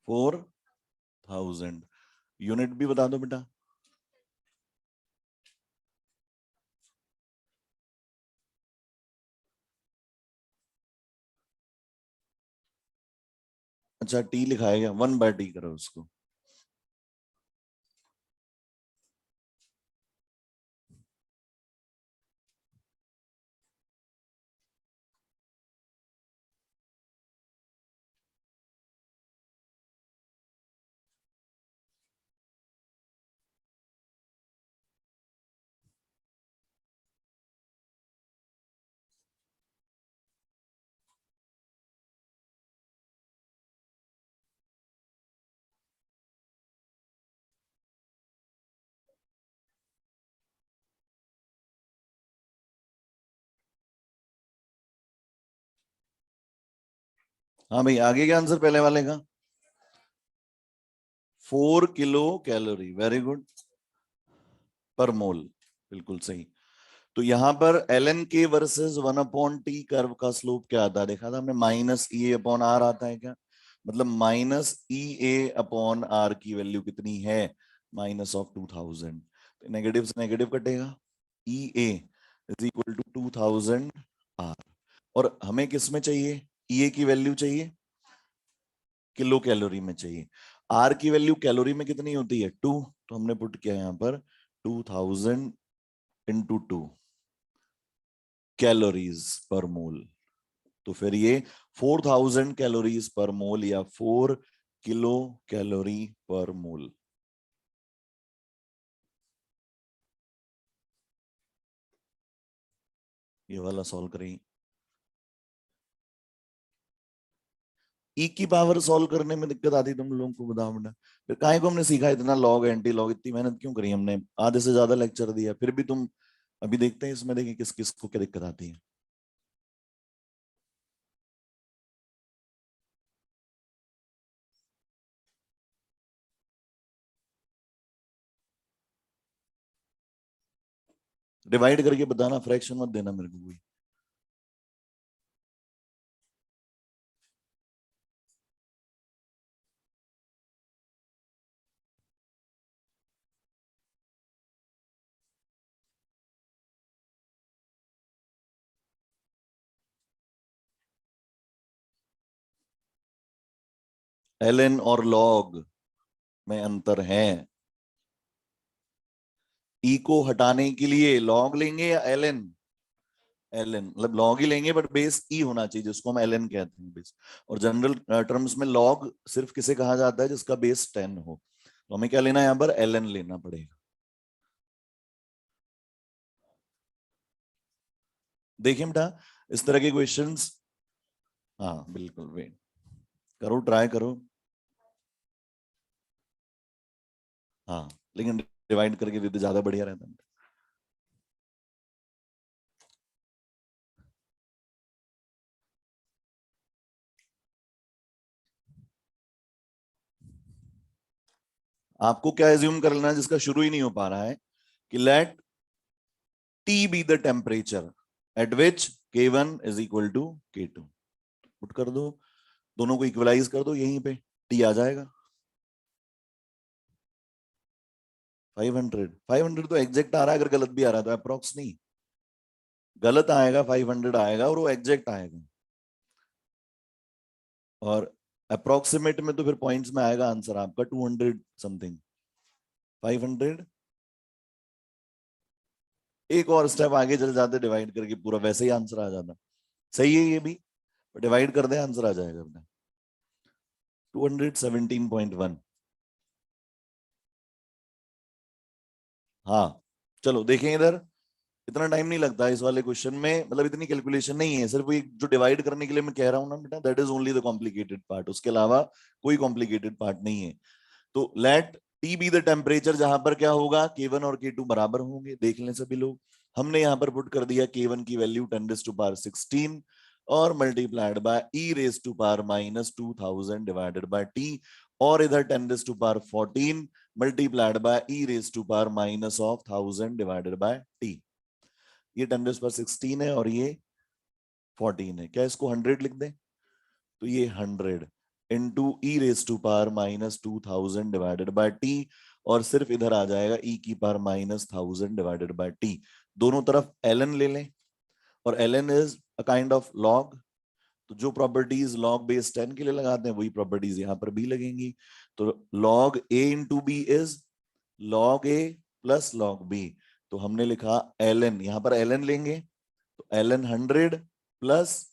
फोर थाउजेंड यूनिट भी बता दो बेटा। अच्छा, टी लिखाया गया, 1/T करो उसको। हाँ भाई, आगे क्या आंसर पहले वाले का? 4 किलो कैलोरी, वेरी गुड, पर मोल, बिल्कुल सही। तो यहां पर ln k versus 1/t curve का स्लोप क्या आता है, देखा था हमने, minus E A upon R आता है क्या? मतलब minus E A upon R की वैल्यू कितनी है? -2000। नेगेटिव से नेगेटिव कटेगा, E A is equal to 2000 R. और हमें किस में चाहिए? ई ए की वैल्यू चाहिए किलो कैलोरी में चाहिए। आर की वैल्यू कैलोरी में कितनी होती है? 2। तो हमने पुट किया यहाँ पर 2000 इंटू 2 कैलोरीज पर मोल। तो फिर ये 4000 कैलोरीज पर मोल या 4 किलो कैलोरी पर मोल। ये वाला सॉल्व करें। ई की पावर सॉल्व करने में दिक्कत आती तुम लोगों को, बताओ बेटा। फिर काहे को हमने सीखा इतना लॉग एंटी लॉग, इतनी मेहनत क्यों करी हमने, आधे से ज्यादा लेक्चर दिया, फिर भी तुम। अभी देखते हैं इसमें, देखिए किस किस को क्या दिक्कत आती है। डिवाइड करके बताना, फ्रैक्शन मत देना मेरे को कोई। एलएन और लॉग में अंतर है। ई को हटाने के लिए लॉग लेंगे या एलएन? एलएन मतलब लॉग ही लेंगे, बट बेस ई होना चाहिए, जिसको हम एलएन कहते हैं बेस। और जनरल टर्म्स में लॉग सिर्फ किसे कहा जाता है? जिसका बेस 10 हो। तो हमें क्या लेना है यहाँ पर? एलएन लेना पड़ेगा। देखिए बेटा, इस तरह के क्वेश्चंस, हाँ बिल्कुल, वेट करो, ट्राई करो। हाँ, लेकिन डिवाइड करके देते ज्यादा बढ़िया रहता है। आपको क्या एज्यूम कर लेना है जिसका शुरू ही नहीं हो पा रहा है, कि let T be the temperature at which K1 is equal to K2। Put कर दो, दोनों को इक्वलाइज कर दो, यहीं पे टी आ जाएगा 500। 500 तो एग्जैक्ट आ रहा है, अगर गलत भी आ रहा है तो अप्रोक्स नहीं, गलत आएगा 500 आएगा, और वो एग्जैक्ट आएगा। और अप्रोक्सीमेट में तो फिर पॉइंट्स में आएगा आंसर आपका 200 समथिंग, 500। एक और स्टेप आगे चल जाते, डिवाइड करके पूरा वैसे ही आंसर आ जाता। सही है ये भी, डिवाइड कर दे आंसर आ जाएगा अपना 217.1। हाँ, चलो देखें इधर। इतना टाइम नहीं लगता इस वाले क्वेश्चन में, मतलब इतनी कैलकुलेशन नहीं है, सिर्फ वो जो डिवाइड करने के लिए मैं कह रहा हूँ ना बेटा, that is only the complicated part, उसके अलावा कोई कॉम्प्लिकेटेड पार्ट नहीं है। तो let T be the temperature, जहां पर क्या होगा, K1 और K2 बराबर होंगे, देख लें सभी लोग। हमने यहां पर पुट कर दिया K1 की वैल्यू 10⁻16 और multiplied by E raise to power -2000 divided by T, और इधर 10⁻14 multiplied by E raise to power -1000 divided by T. ये 10⁻16 है और ये 14 है, क्या इसको 100 लिख दें? तो ये 100 into E raise to power -2000 divided by T, और सिर्फ इधर आ जाएगा ई की पावर -1000 डिवाइडेड बाय टी। दोनों तरफ एलन ले लें, और ln is a kind of log. तो जो प्रॉपर्टीज लॉग बेस 10 के लिए लगाते हैं, वही प्रॉपर्टीज यहां पर भी लगेंगी। तो log A into B is log A plus log B. तो हमने लिखा एलन, यहां पर एलन लेंगे, तो ln 100 plus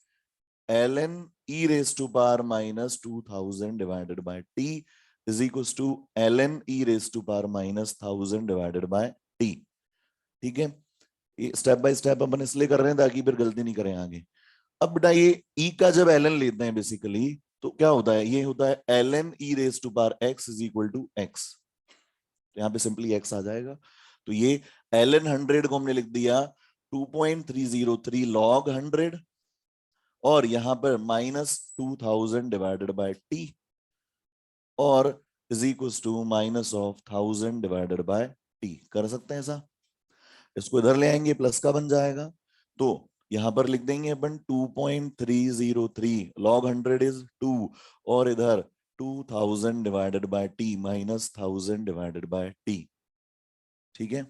ln e raised to power -2000 divided by t is equals to ln e raised to power -1000 divided by t। ठीक है, ये स्टेप बाय स्टेप अपन इसलिए कर रहे हैं ताकि फिर गलती नहीं करें आगे। अब बेटा ये e का जब ln लेते हैं बेसिकली, तो क्या होता है, ये होता है ln e raised to power x is equal to x। तो यहाँ पे सिंपली x आ जाएगा। तो ये ln 100 को हमने लिख दिया 2.303 log 100, और यहां पर -2000 डिवाइडेड बाय टी और is equal to -1000 divided by T. कर सकते हैं ऐसा? इसको इधर ले आएंगे, प्लस का बन जाएगा, तो यहां पर लिख देंगे अपन 2.303 लॉग 100 इज 2 और इधर 2000 divided by T -1000 divided by T. ठीक है,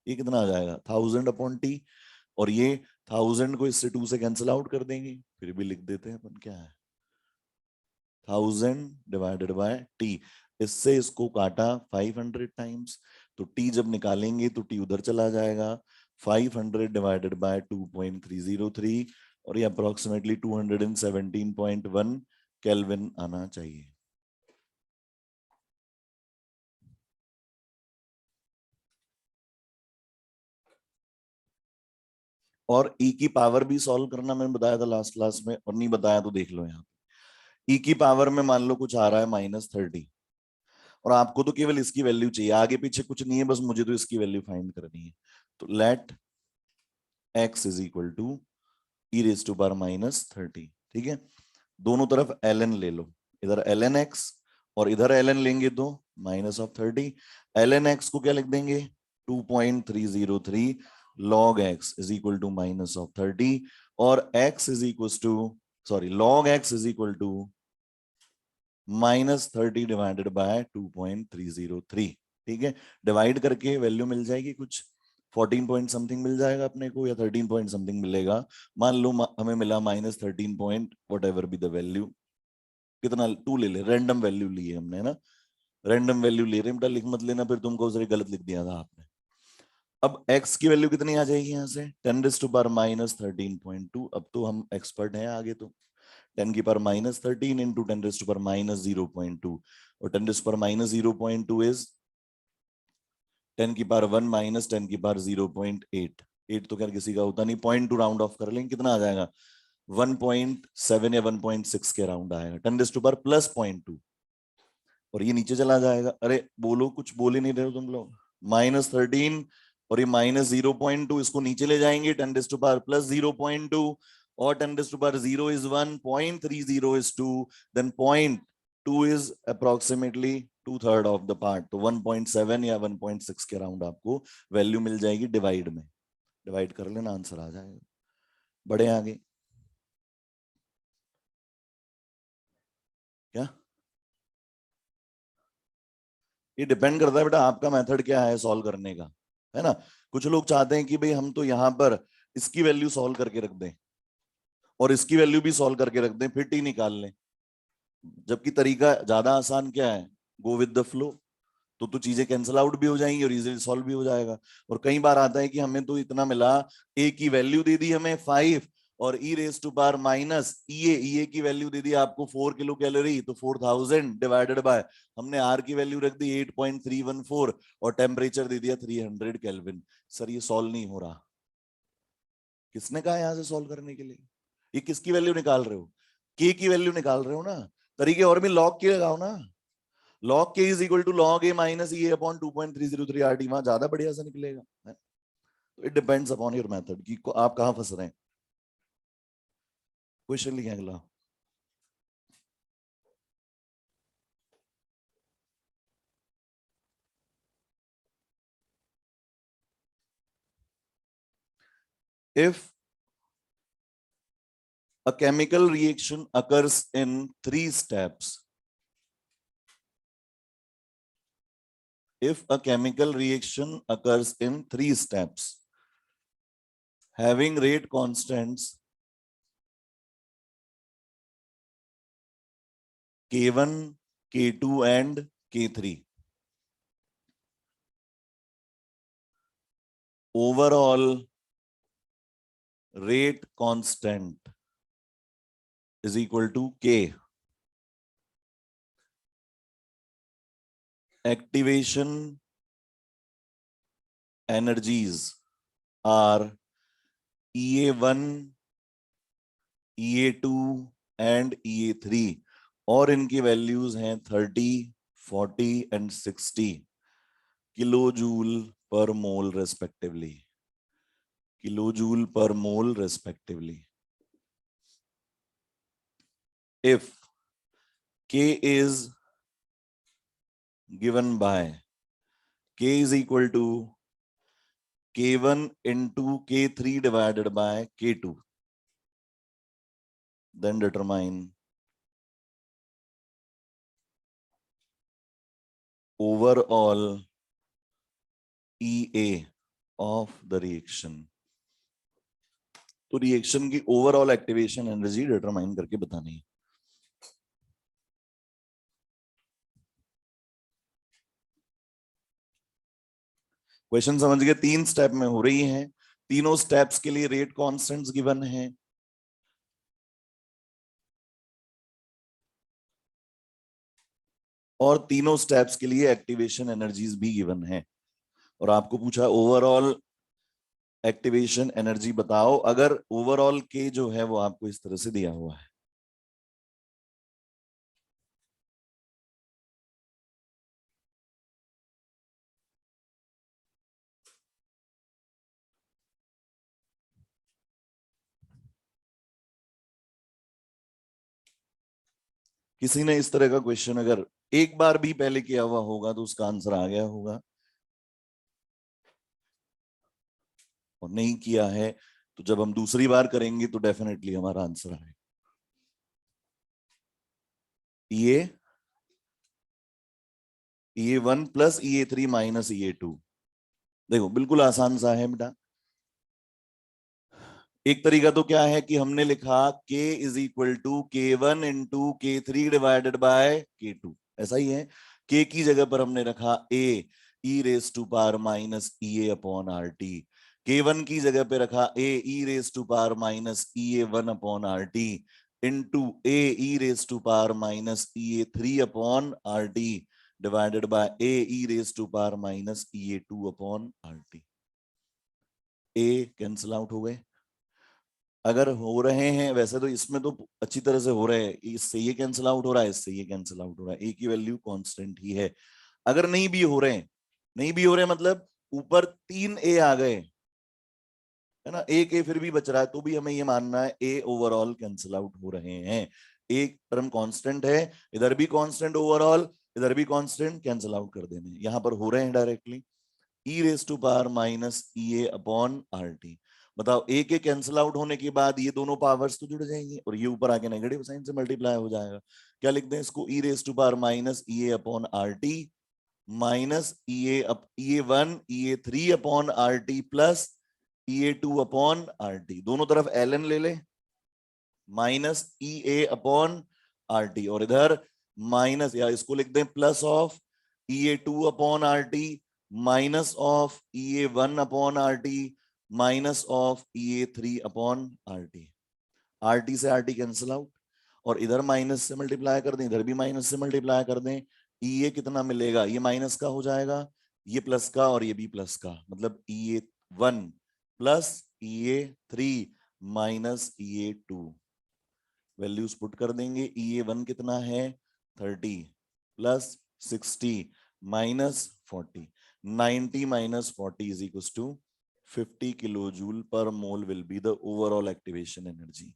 ये कितना आ जाएगा 1000 अपॉन टी, और ये 1000 को इससे 2 से कैंसिल आउट कर देंगे, फिर भी लिख देते हैं अपन क्या है 1000 डिवाइडेड बाय टी। इससे इसको काटा 500 टाइम्स, तो टी जब निकालेंगे तो टी उधर चला जाएगा, 500 डिवाइडेड बाय 2.303 और ये अप्रोक्सीमेटली 217.1 केल्विन आना चाहिए। और ई की पावर भी सॉल्व करना मैंने बताया था लास्ट क्लास में, और नहीं बताया तो देख लो यहाँ पे। ई की पावर में मान लो कुछ आ रहा है -30, और आपको तो केवल इसकी वैल्यू चाहिए, आगे पीछे कुछ नहीं है, बस मुझे तो इसकी वैल्यू फाइंड करनी है। तो let x is equal to E raise to power -30। ठीक है, दोनों तरफ ln ले लो, इधर ln x और इधर ln लेंगे तो -30। ln x को क्या लिख देंगे 2.303 log x is equal to -30 और x is equal to log x is equal to -30 divided by 2.303। ठीक है, डिवाइड करके वैल्यू मिल जाएगी कुछ 14 पॉइंट समथिंग मिल जाएगा अपने को, या 13 पॉइंट समथिंग मिलेगा। मान लो हमें मिला -13 point what ever be the value, कितना 2 ले ले, रैंडम वैल्यू ली है हमने ना, रैंडम वैल्यू ले रहे, बेटा लिख मत लेना फिर तुमको उसे गलत लिख दिया था आपने। अब x की वैल्यू कितनी आ जाएगी यहाँ से 10⁻⁻13.2। अब तो हम एक्सपर्ट हैं आगे, तो 10⁻⁻13 इंटू 10⁻⁻0.2 और 10⁻⁻0.2 इज 10⁻1 माइनस 10⁻0.8। 8 तो खैर किसी का होता नहीं, 0.2 राउंड ऑफ कर लेंगे, कितना आ जाएगा 1.7 या 1.6 के राउंड आएगा, 10⁻+0.2 और ये नीचे चला जाएगा। अरे बोलो, कुछ बोल ही नहीं रहे हो तुम लोग। -13 और ये -0.2, इसको नीचे ले जाएंगे 10⁻+0.2 और 10⁻0 is 1, 0.30 is 2, then 0.2 is approximately 2/3 of the part, तो 1.7 या 1.6 के राउंड आपको वैल्यू मिल जाएगी डिवाइड में। डिवाइड कर लेना, आंसर आ जाएगा। बढ़े आगे क्या? ये डिपेंड करता है बेटा आपका मेथड क्या है सॉल्व करने का, है ना। कुछ लोग चाहते हैं कि भाई हम तो यहाँ पर इसकी वैल्यू सॉल्व करके रख दें और इसकी वैल्यू भी सॉल्व करके रख दें, फिर टी निकाल लें, जबकि तरीका ज्यादा आसान क्या है, गो विद द फ्लो। तो चीजें कैंसिल आउट भी हो जाएंगी और इजीली सॉल्व भी हो जाएगा। और कई बार आता है कि हमें तो इतना मिला, ए की वैल्यू दे दी हमें 5 और ई रेज टू पावर माइनस ई की वैल्यू दे दी आपको 4 किलो कैलोरी, तो 4000 डिवाइडेड बाय हमने आर की वैल्यू रख दी 8.314 और टेम्परेचर दे दिया 300 केल्विन। सर ये सॉल्व नहीं हो रहा। किसने कहा यहां से सॉल्व करने के लिए? ये किसकी वैल्यू निकाल रहे हो? के की वैल्यू निकाल रहे हो ना। तरीके और भी लॉग के लगाओ ना, log k is equal to log a minus e upon 2.303 RT, वहां ज्यादा बढ़िया से निकलेगा। तो it depends upon your method कि आप कहां फंस रहे हैं। क्वेश्चन लिखें अगला। If a chemical reaction occurs in 3 steps, if a chemical reaction occurs in 3 steps having rate constants K1, K2 and K3, overall rate constant is equal to K. Activation energies are EA1, EA2 and EA3 और इनकी values हैं 30, 40 and 60 kilojoule पर मोल respectively, kilojoule पर मोल respectively. if k is given by k is equal to k1 into k3 divided by k2, then determine overall EA of the reaction। तो reaction की overall activation energy determine करके बतानी है। Question समझ गए? 3 step में हो रही है, तीनों स्टेप्स के लिए रेट कांस्टेंट्स गिवन है। और तीनों स्टेप्स के लिए एक्टिवेशन एनर्जीज भी गिवन है। और आपको पूछा ओवरऑल एक्टिवेशन एनर्जी बताओ। अगर ओवरऑल के जो है वो आपको इस तरह से दिया हुआ है, किसी ने इस तरह का क्वेश्चन अगर एक बार भी पहले किया हुआ होगा तो उसका आंसर आ गया होगा, और नहीं किया है तो जब हम दूसरी बार करेंगे तो डेफिनेटली हमारा आंसर आएगा। EA1 plus EA3 minus EA2। देखो बिल्कुल आसान सा है बेटा। एक तरीका तो क्या है कि हमने लिखा k is equal to k1 into k3 divided by k2, ऐसा ही है। k की जगह पर हमने रखा a e raise to power minus EA upon RT, k1 की जगह पे रखा a e raise to power minus EA1 upon RT into a e raise to power minus EA3 upon RT divided by a e raise to power minus EA2 upon RT। a cancel out हो गए। अगर हो रहे हैं वैसे तो इसमें तो अच्छी तरह से हो रहे हैं, इससे ये कैंसिल आउट हो रहा है, इससे ये कैंसिल आउट हो रहा है, ए की वैल्यू कांस्टेंट ही है। अगर नहीं भी हो रहे हैं, नहीं भी हो रहे मतलब ऊपर 3 ए आ गए है ना, एक ए फिर भी बच रहा है, तो भी हमें ये मानना है ए ओवरऑल कैंसिल आउट हो रहे हैं। एक टर्म कांस्टेंट है, इधर भी कांस्टेंट ओवरऑल, इधर भी कांस्टेंट, कैंसिल आउट कर देने, यहां पर हो रहे हैं directly e raise to power minus EA upon RT। बताओ ए के कैंसिल आउट होने के बाद ये दोनों पावर्स तो जुड़ जाएंगे और ये ऊपर आके नेगेटिव साइन से मल्टीप्लाई हो जाएगा। क्या लिखते हैं इसको? E raise to power minus EA upon RT minus EA1 EA3 upon RT plus EA2 upon RT, दोनों तरफ ln ले ले, माइनस EA अपॉन RT, और इधर माइनस, या इसको लिखते हैं plus of EA2 upon RT minus of EA1 upon RT minus of EA3 upon RT। RT से RT कैंसिल आउट, और इधर माइनस से मल्टीप्लाई कर दें, इधर भी माइनस से मल्टीप्लाई कर दें, EA कितना मिलेगा? ये माइनस का हो जाएगा, ये प्लस का, और ये भी प्लस का, मतलब EA1 plus EA3 minus EA2। Values put कर देंगे। EA1 कितना है? 30 plus 60 minus 40, 90 minus 40 is equal to 50 kilo joule per mole will be the overall activation energy.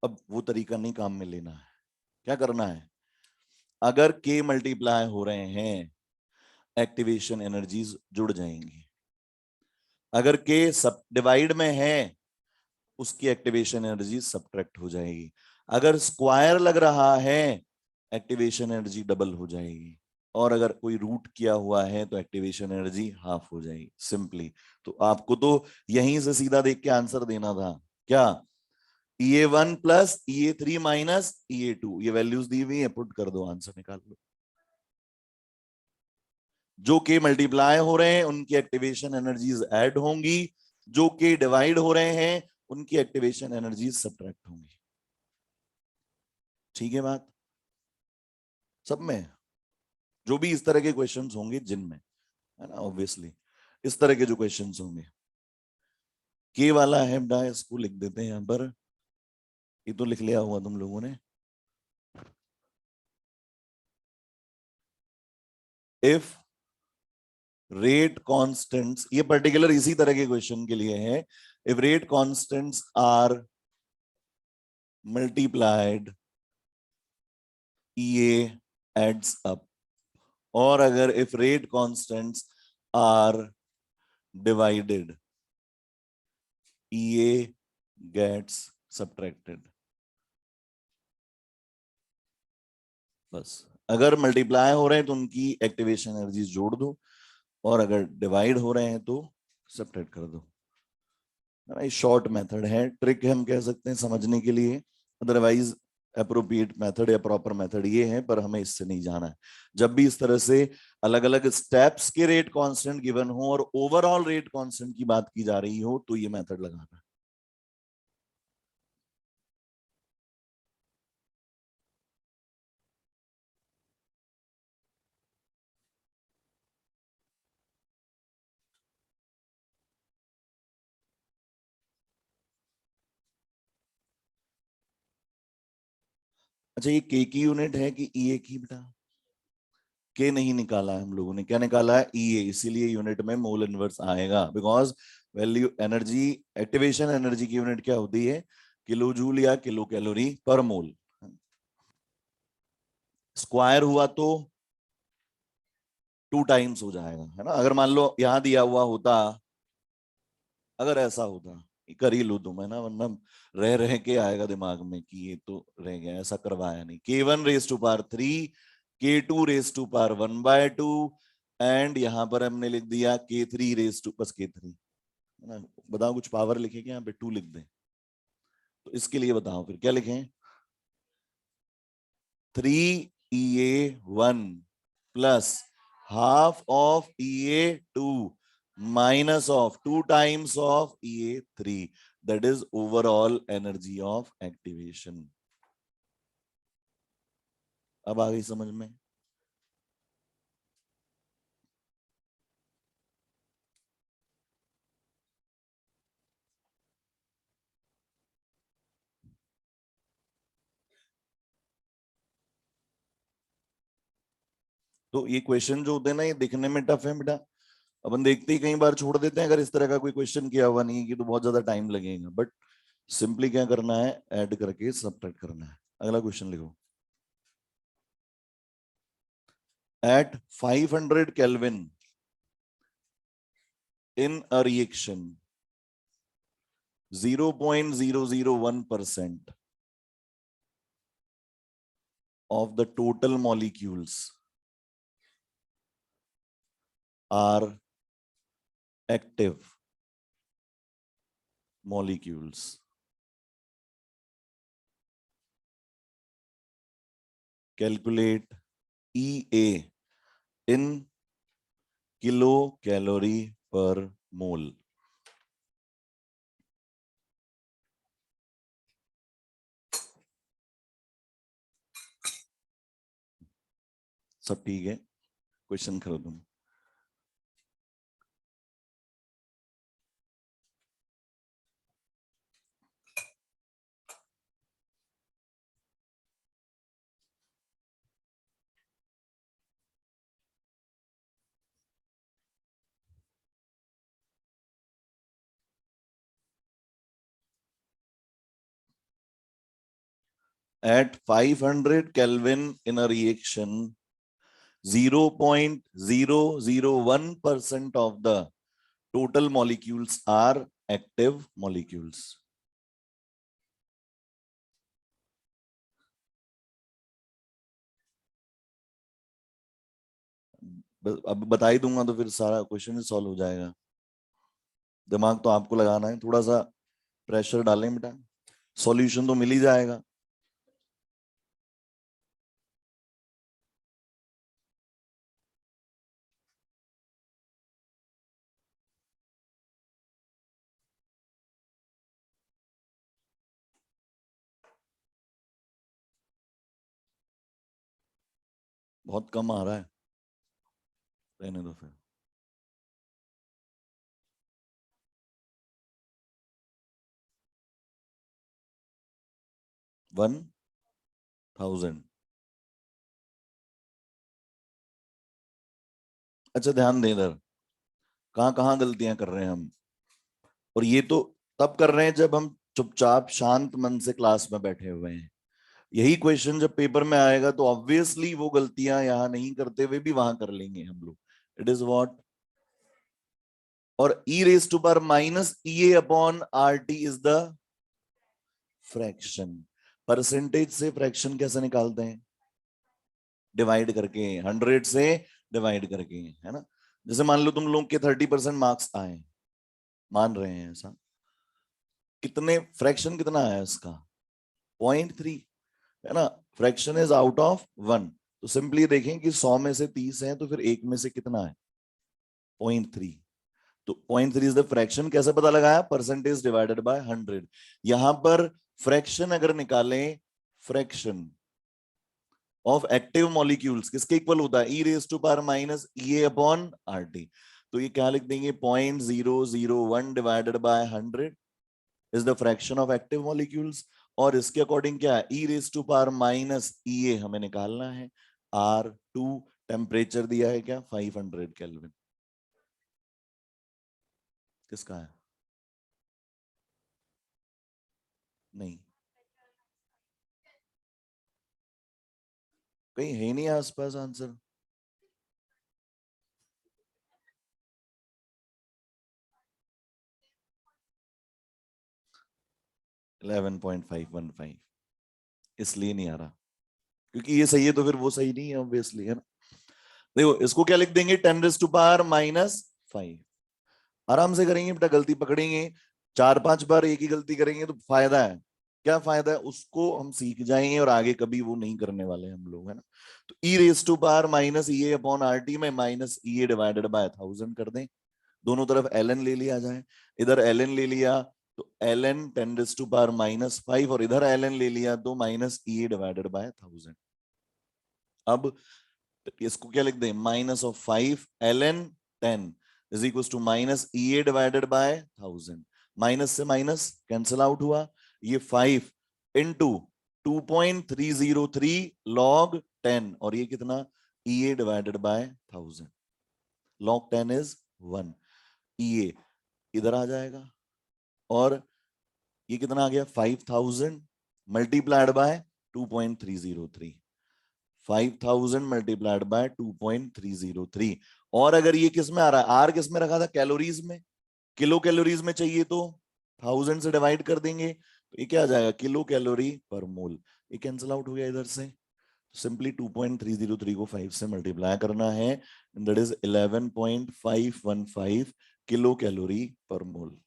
अब वो तरीका नहीं काम में लेना है, क्या करना है? अगर K मल्टीप्लाई हो रहे हैं एक्टिवेशन एनर्जीज जुड़ जाएंगी, अगर K सब डिवाइड में है उसकी एक्टिवेशन एनर्जी सब्ट्रैक्ट हो जाएगी, अगर स्क्वायर लग रहा है एक्टिवेशन एनर्जी डबल हो जाएगी, और अगर कोई रूट किया हुआ है तो एक्टिवेशन एनर्जी हाफ हो जाएगी सिंपली। तो आपको तो यहीं से सीधा देख के आंसर देना था, क्या? EA1 plus EA3 minus EA2, ये वैल्यूज दी हुई है, पुट कर दो, आंसर निकाल लो। जो के मल्टीप्लाई हो रहे हैं उनकी एक्टिवेशन एनर्जीज ऐड होंगी, जो के डिवाइड हो रहे हैं उनकी एक्टिवेशन एनर्जीज सब्ट्रैक्ट होंगी। ठीक है बात? सब में जो भी इस तरह के क्वेश्चंस होंगे जिनमें, है ना, ऑब्वियसली इस तरह के जो क्वेश्चंस होंगे, के वाला है बेटा, इसको लिख देते हैं यहां पर, ये तो लिख लिया हुआ तुम लोगों ने। इफ रेट कांस्टेंट्स, ये पर्टिकुलर इसी तरह के क्वेश्चन के लिए है, if rate constants are multiplied EA adds up. और अगर if rate constants are divided, EA gets subtracted. बस अगर मल्टीप्लाई हो रहे हैं तो उनकी एक्टिवेशन एनर्जी जोड़ दो, और अगर डिवाइड हो रहे हैं तो सब्ट्रैक्ट कर दो। शॉर्ट मेथड है, ट्रिक हम कह सकते हैं समझने के लिए, अदरवाइज अप्रोप्रिएट मेथड या प्रॉपर मेथड ये है, पर हमें इससे नहीं जाना है। जब भी इस तरह से अलग अलग स्टेप्स के रेट कांस्टेंट गिवन हो और ओवरऑल रेट कांस्टेंट की बात की जा रही हो तो ये मेथड लगाना है। अच्छा, ये के की यूनिट है कि ईए की बेटा? के नहीं निकाला है हम लोगों ने, क्या निकाला है? ईए, इसीलिए यूनिट में मोल इनवर्स आएगा, because value energy, activation energy की यूनिट क्या होती है? किलो जूल या किलो कैलोरी पर मोल। स्क्वायर हुआ तो 2 टाइम्स हो जाएगा, है ना। अगर मान लो यहां दिया हुआ होता, अगर ऐसा होता, कर ही लो तुम, है ना, वरना रह रह के आएगा दिमाग में कि ये तो रह गया, ऐसा करवाया नहीं। K1 raise to power 3, K2 raise to power 1/2, and यहां पर हमने लिख दिया K3 रेज टू, बस K3, है ना। बताओ कुछ पावर लिखे क्या यहाँ पे? 2 लिख दें? तो इसके लिए बताओ फिर क्या लिखें? 3EA1 plus half of EA2 minus of 2 times of EA3, that is overall energy of activation. अब आ गई समझ में? तो ये क्वेश्चन जो होते हैं ना, ये दिखने में टफ है बेटा, अपन देखते ही कई बार छोड़ देते हैं। अगर इस तरह का कोई क्वेश्चन किया हुआ नहीं है कि तो बहुत ज्यादा टाइम लगेगा, बट सिंपली क्या करना है, ऐड करके सबट्रैक्ट करना है। अगला क्वेश्चन लिखो। At 500 Kelvin in a reaction, 0.001% of the total molecules are active molecules. Calculate EA in kilocalorie per mole. सब ठीक है, क्वेश्चन करो तुम। At 500 Kelvin in a reaction, 0.001% of the total molecules are active molecules. अब बता ही दूंगा तो फिर सारा क्वेश्चन ही सॉल्व हो जाएगा। दिमाग तो आपको लगाना है, थोड़ा सा प्रेशर डालें बेटा, सॉल्यूशन तो मिल ही जाएगा। बहुत कम आ रहा है, रहने दो फिर। 1000। अच्छा ध्यान दें इधर, कहाँ कहाँ गलतियां कर रहे हैं हम। और ये तो तब कर रहे हैं जब हम चुपचाप शांत मन से क्लास में बैठे हुए हैं। यही क्वेश्चन जब पेपर में आएगा तो ऑब्वियसली वो गलतियां यहां नहीं करते हुए भी वहां कर लेंगे हम लोग. It is what. और E raise to power minus E A upon R T is the fraction. Percentage से फ्रैक्शन कैसे निकालते हैं? डिवाइड करके, 100 से डिवाइड करके, है ना. जैसे मान लो तुम लोग के 30% मार्क्स आए, मान रहे हैं ऐसा, कितने फ्रैक्शन कितना आया इसका? 0.3, है ना. Fraction is out of 1. तो सिंपली देखें कि 100 में से 30 है तो फिर एक में से कितना है? 0.3. तो 0.3 इज द फ्रैक्शन. कैसे पता लगाया? Percentage divided by 100. यहां पर फ्रैक्शन अगर निकालें, फ्रैक्शन ऑफ एक्टिव मॉलिक्यूल्स किसके इक्वल होता है? E raise to power minus E A upon R T. तो ये क्या लिख देंगे? 0.001 divided by 100 is the fraction of active molecules. और इसके अकॉर्डिंग क्या है? E raise to power minus E A हमें निकालना है. R2 टेम्परेचर दिया है क्या? 500 केल्विन. किसका है? नहीं, कहीं है नहीं आसपास आंसर. 11.515. इसलिए नहीं आ रहा क्योंकि ये सही है तो फिर वो सही नहीं है ऑब्वियसली, है ना. देखो इसको क्या लिख देंगे? 10⁻⁵. आराम से करेंगे बेटा, गलती पकड़ेंगे. 4-5 बार एक ही गलती करेंगे तो फायदा है. क्या फायदा है? उसको हम सीख जाएंगे और आगे कभी वो नहीं करने वाले हम लोग, है ना. तो E raise to power minus E A upon R T में minus E A divided by 1000 कर दें. दोनों तरफ ln ले लिया जाए. इधर ln ले लिया तो ln 10⁻⁵ और इधर ln ले लिया तो minus E A divided by 1000. अब इसको क्या लिख दें? -5 ln 10 इज equal to minus E A divided by 1000. Minus से माइनस कैंसिल आउट हुआ. ये 5 इंटू 2.303 log 10 और ये कितना? ई A divided by 1000. log 10 is 1. ई ए इधर आ जाएगा और ये कितना आ गया? 5000 मल्टीप्लाइड बाय 2.303. 5000 multiplied by 2.303. और अगर ये किस में आ रहा है? आर किस में रखा था? कैलोरीज में. किलो कैलोरीज में चाहिए तो 1000 से डिवाइड कर देंगे तो ये क्या आ जाएगा? किलो कैलोरी पर मोल. ये कैंसिल आउट हो गया इधर से. सिंपली 2.303 को 5 से मल्टीप्लाई करना है. दैट इज 11.515 किलो कैलोरी पर मोल.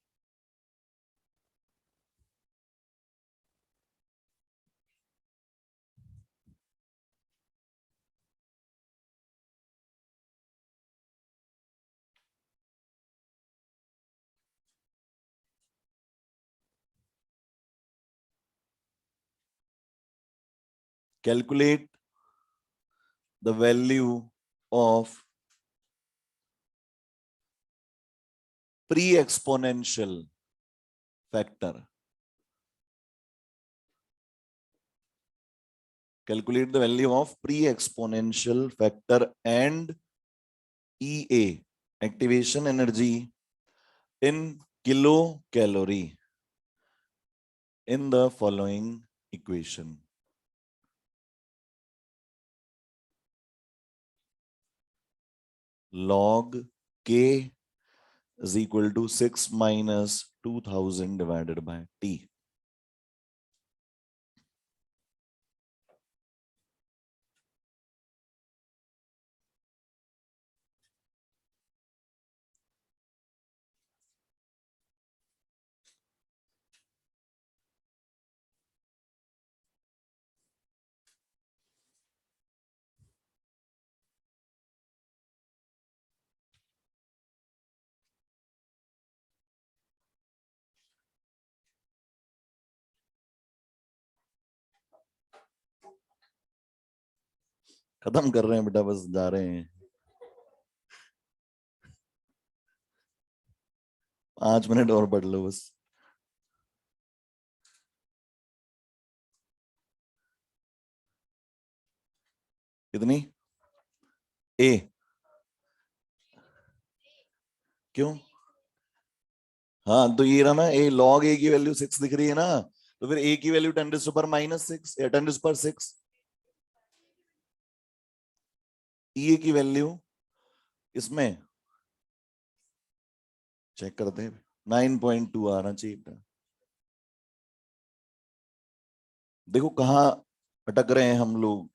Calculate the value of pre-exponential factor. Calculate the value of pre-exponential factor and EA, activation energy in kilocalorie in the following equation. Log K is equal to 6 minus 2000 divided by T. खत्म कर रहे हैं बेटा, बस जा रहे हैं. 5 minute और पढ़ लो बस. कितनी? ए. क्यों? हाँ तो ये रहा ना, ए लॉग ए की वैल्यू 6 दिख रही है ना. तो फिर ए की वैल्यू 10⁻⁻6 या 10⁻⁶। ए की वैल्यू इसमें चेक करते हैं, 9.2 आना चाहिए था। देखो कहाँ अटक रहे हैं हम लोग।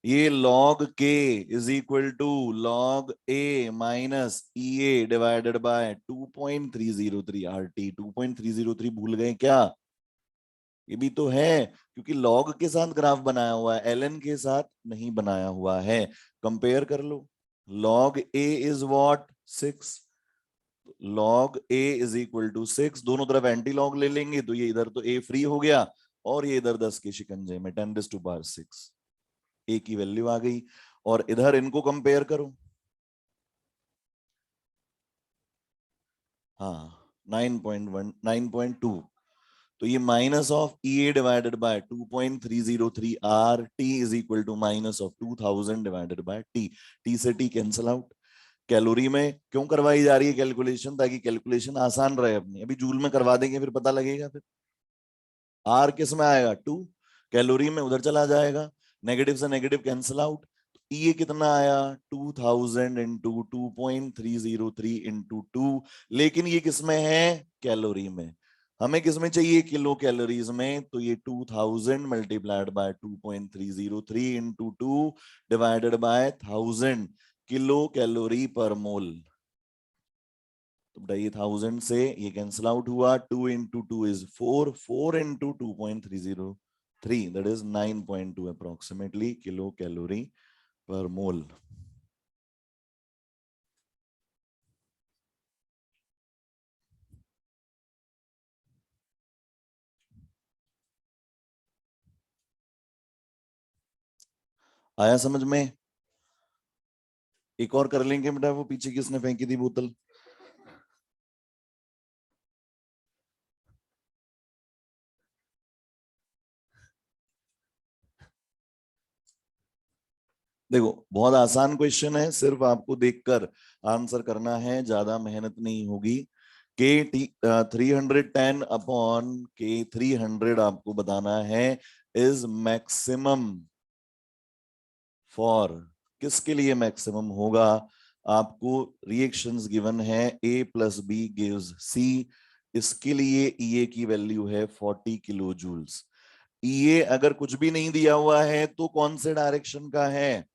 ये log k is equal to log a minus E A divided by 2.303 RT। 2.303 भूल गए क्या? ये भी तो है, क्योंकि log के साथ ग्राफ बनाया हुआ है, ln के साथ नहीं बनाया हुआ है। कंपेयर कर लो। log a is what 6, log a is equal to 6। दोनों तरफ एंटी लॉग ले लेंगे तो ये इधर तो a फ्री हो गया और ये इधर 10 के शिकंजे में 10⁻6 a की वैल्यू आ गई। और इधर इनको कंपेयर करो। हाँ 9.1 9.2, तो ये minus of E A divided by 2.303 R T is equal to minus of 2000 divided by T. T से टी कैंसिल आउट। कैलोरी में क्यों करवाई जा रही है कैलकुलेशन? ताकि कैलकुलेशन आसान रहे अपनी। अभी जूल में करवा देंगे फिर पता लगेगा। फिर आर किस में आएगा 2, कैलोरी में उधर चला जाएगा, नेगेटिव से नेगेटिव कैंसिल आउट। ये कितना आया 2000 इंटू 2.303 इंटू 2। लेकिन ये किसमें है? कैलोरी में। हमें किसमें चाहिए? किलो कैलोरीज में। तो ये 2000 multiplied by 2.303 into 2 divided by 1000 kilo calorie पर मोल। तो बेटा ये 1000 से ये कैंसिल आउट हुआ। 2 into 2 is 4, 4 into 2.303 that is 9.2 approximately kilo calorie पर मोल। आया समझ में? एक और कर लेंगे बेटा, वो पीछे किसने फेंकी थी बोतल? देखो बहुत आसान क्वेश्चन है, सिर्फ आपको देखकर आंसर करना है, ज्यादा मेहनत नहीं होगी। के 310 अपॉन के 300 आपको बताना है इज मैक्सिमम फॉर। किसके लिए मैक्सिमम होगा? आपको रिएक्शंस गिवन है ए प्लस बी गिव्स सी। इसके लिए ईए की वैल्यू है 40 किलो जूल्स। ईए अगर कुछ भी नहीं दिया हुआ है तो कौन से डायरेक्शन का है?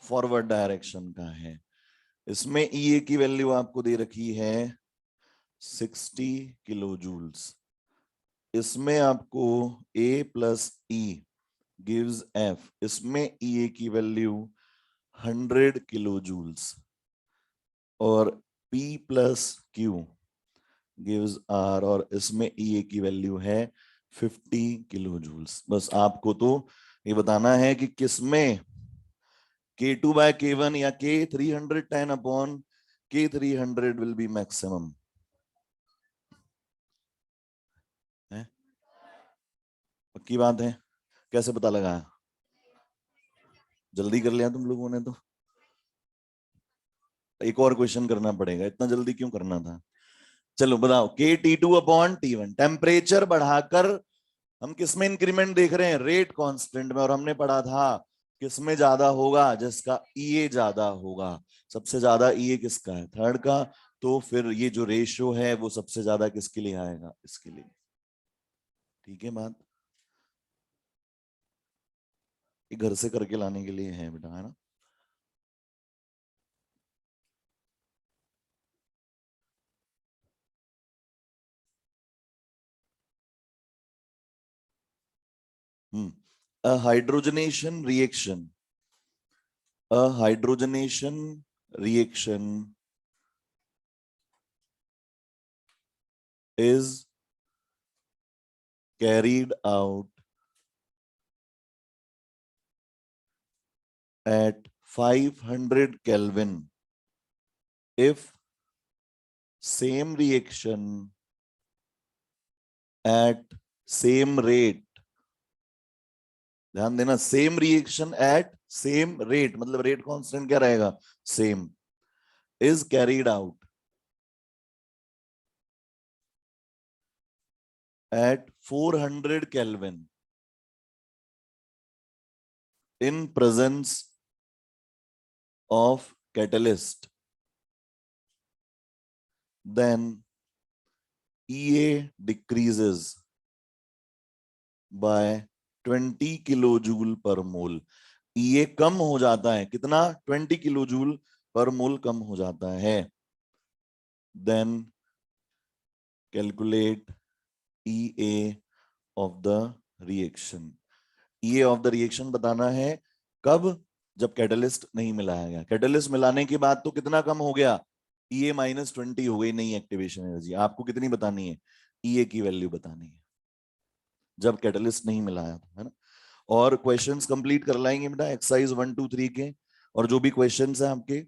फॉरवर्ड डायरेक्शन का है। इसमें ईए की वैल्यू आपको दे रखी है 60 किलो जूल्स। इसमें आपको A plus E gives F. इसमें ईए की वैल्यू 100 किलो जूल्स और P plus Q gives R, और इसमें E की वैल्यू है 50 किलो जूल्स। बस आपको तो ये बताना है कि किसमें K2 बाय K1 या K310 upon K300 will be maximum है। पक्की बात है? कैसे पता लगाया? जल्दी कर लिया तुम लोगों ने तो। एक और क्वेश्चन करना पड़ेगा, इतना जल्दी क्यों करना था? चलो बताओ, के T2 अपॉन T1 टेम्परेचर बढ़ाकर हम किसमें इंक्रीमेंट देख रहे हैं? रेट कांस्टेंट में। और हमने पढ़ा था किसमें ज्यादा होगा? जिसका ईए ज्यादा होगा। सबसे ज्यादा ईए किसका है? थर्ड का। तो फिर ये जो रेशियो है वो सबसे ज्यादा किसके लिए आएगा? इसके लिए। ठीक है बात? ये घर से करके लाने के लिए है बेटा, है ना? A hydrogenation reaction. A hydrogenation reaction is carried out at 500 Kelvin if same reaction at same rate। ध्यान देना, same reaction at same rate, मतलब रेट कांस्टेंट क्या रहेगा? Same. Is carried out at 400 Kelvin in presence of catalyst, then EA decreases by 20 kilojoule पर मोल। EA कम हो जाता है, कितना? 20 किलोजूल पर मोल कम हो जाता है। Then calculate EA of the reaction। EA of the reaction बताना है कब? जब कैटलिस्ट नहीं मिलाया गया। कैटलिस्ट मिलाने के बाद तो कितना कम हो गया? EA -20 हो गई नई एक्टिवेशन एनर्जी। आपको कितनी बतानी है? EA की वैल्यू बतानी है जब कैटलिस्ट नहीं मिलाया था, है ना। और क्वेश्चंस कंप्लीट कर लाएंगे बेटा एक्सरसाइज 1 2 3 के। और जो भी क्वेश्चंस हैं आपके,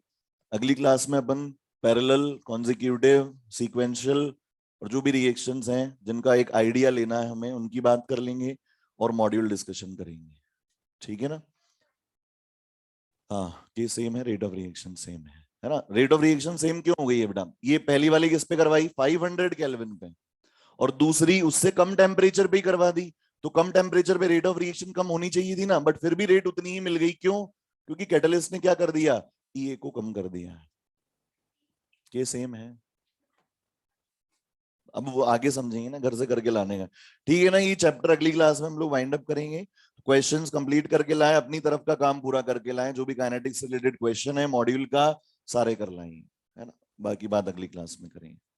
अगली क्लास में अपन पैरेलल, कॉन्जिक्यूटिव, सीक्वेंशियल और जो भी रिएक्शंस हैं जिनका एक आइडिया लेना है हमें, उनकी बात कर लेंगे और मॉड्यूल डिस्कशन करेंगे। ठीक है ना। हाँ, ये सेम है, रेट ऑफ रिएक्शन सेम है ना। रेट ऑफ रिएक्शन सेम क्यों हो गई है बेटा? ये पहली वाली किस पे करवाई? 500 केल्विन पे, और दूसरी उससे कम टेम्परेचर पे ही करवा दी। तो कम टेम्परेचर पे रेट ऑफ रिएक्शन कम होनी चाहिए थी ना, बट फिर भी रेट उतनी ही मिल गई। क्यों? क्योंकि कैटलिस्ट ने क्या कर दिया? EA को कम कर दिया। ये सेम है। अब वो आगे समझेंगे ना, घर से करके लाने का। ठीक है ना। ये चैप्टर अगली क्लास में हम लोग वाइंड अप करेंगे। क्वेश्चंस कंप्लीट करके लाएं, अपनी तरफ का काम पूरा करके लाएं। जो भी काइनेटिक्स से रिलेटेड क्वेश्चन है मॉड्यूल का, सारे कर लाएंगे, है ना। बाकी बात अगली क्लास में करेंगे।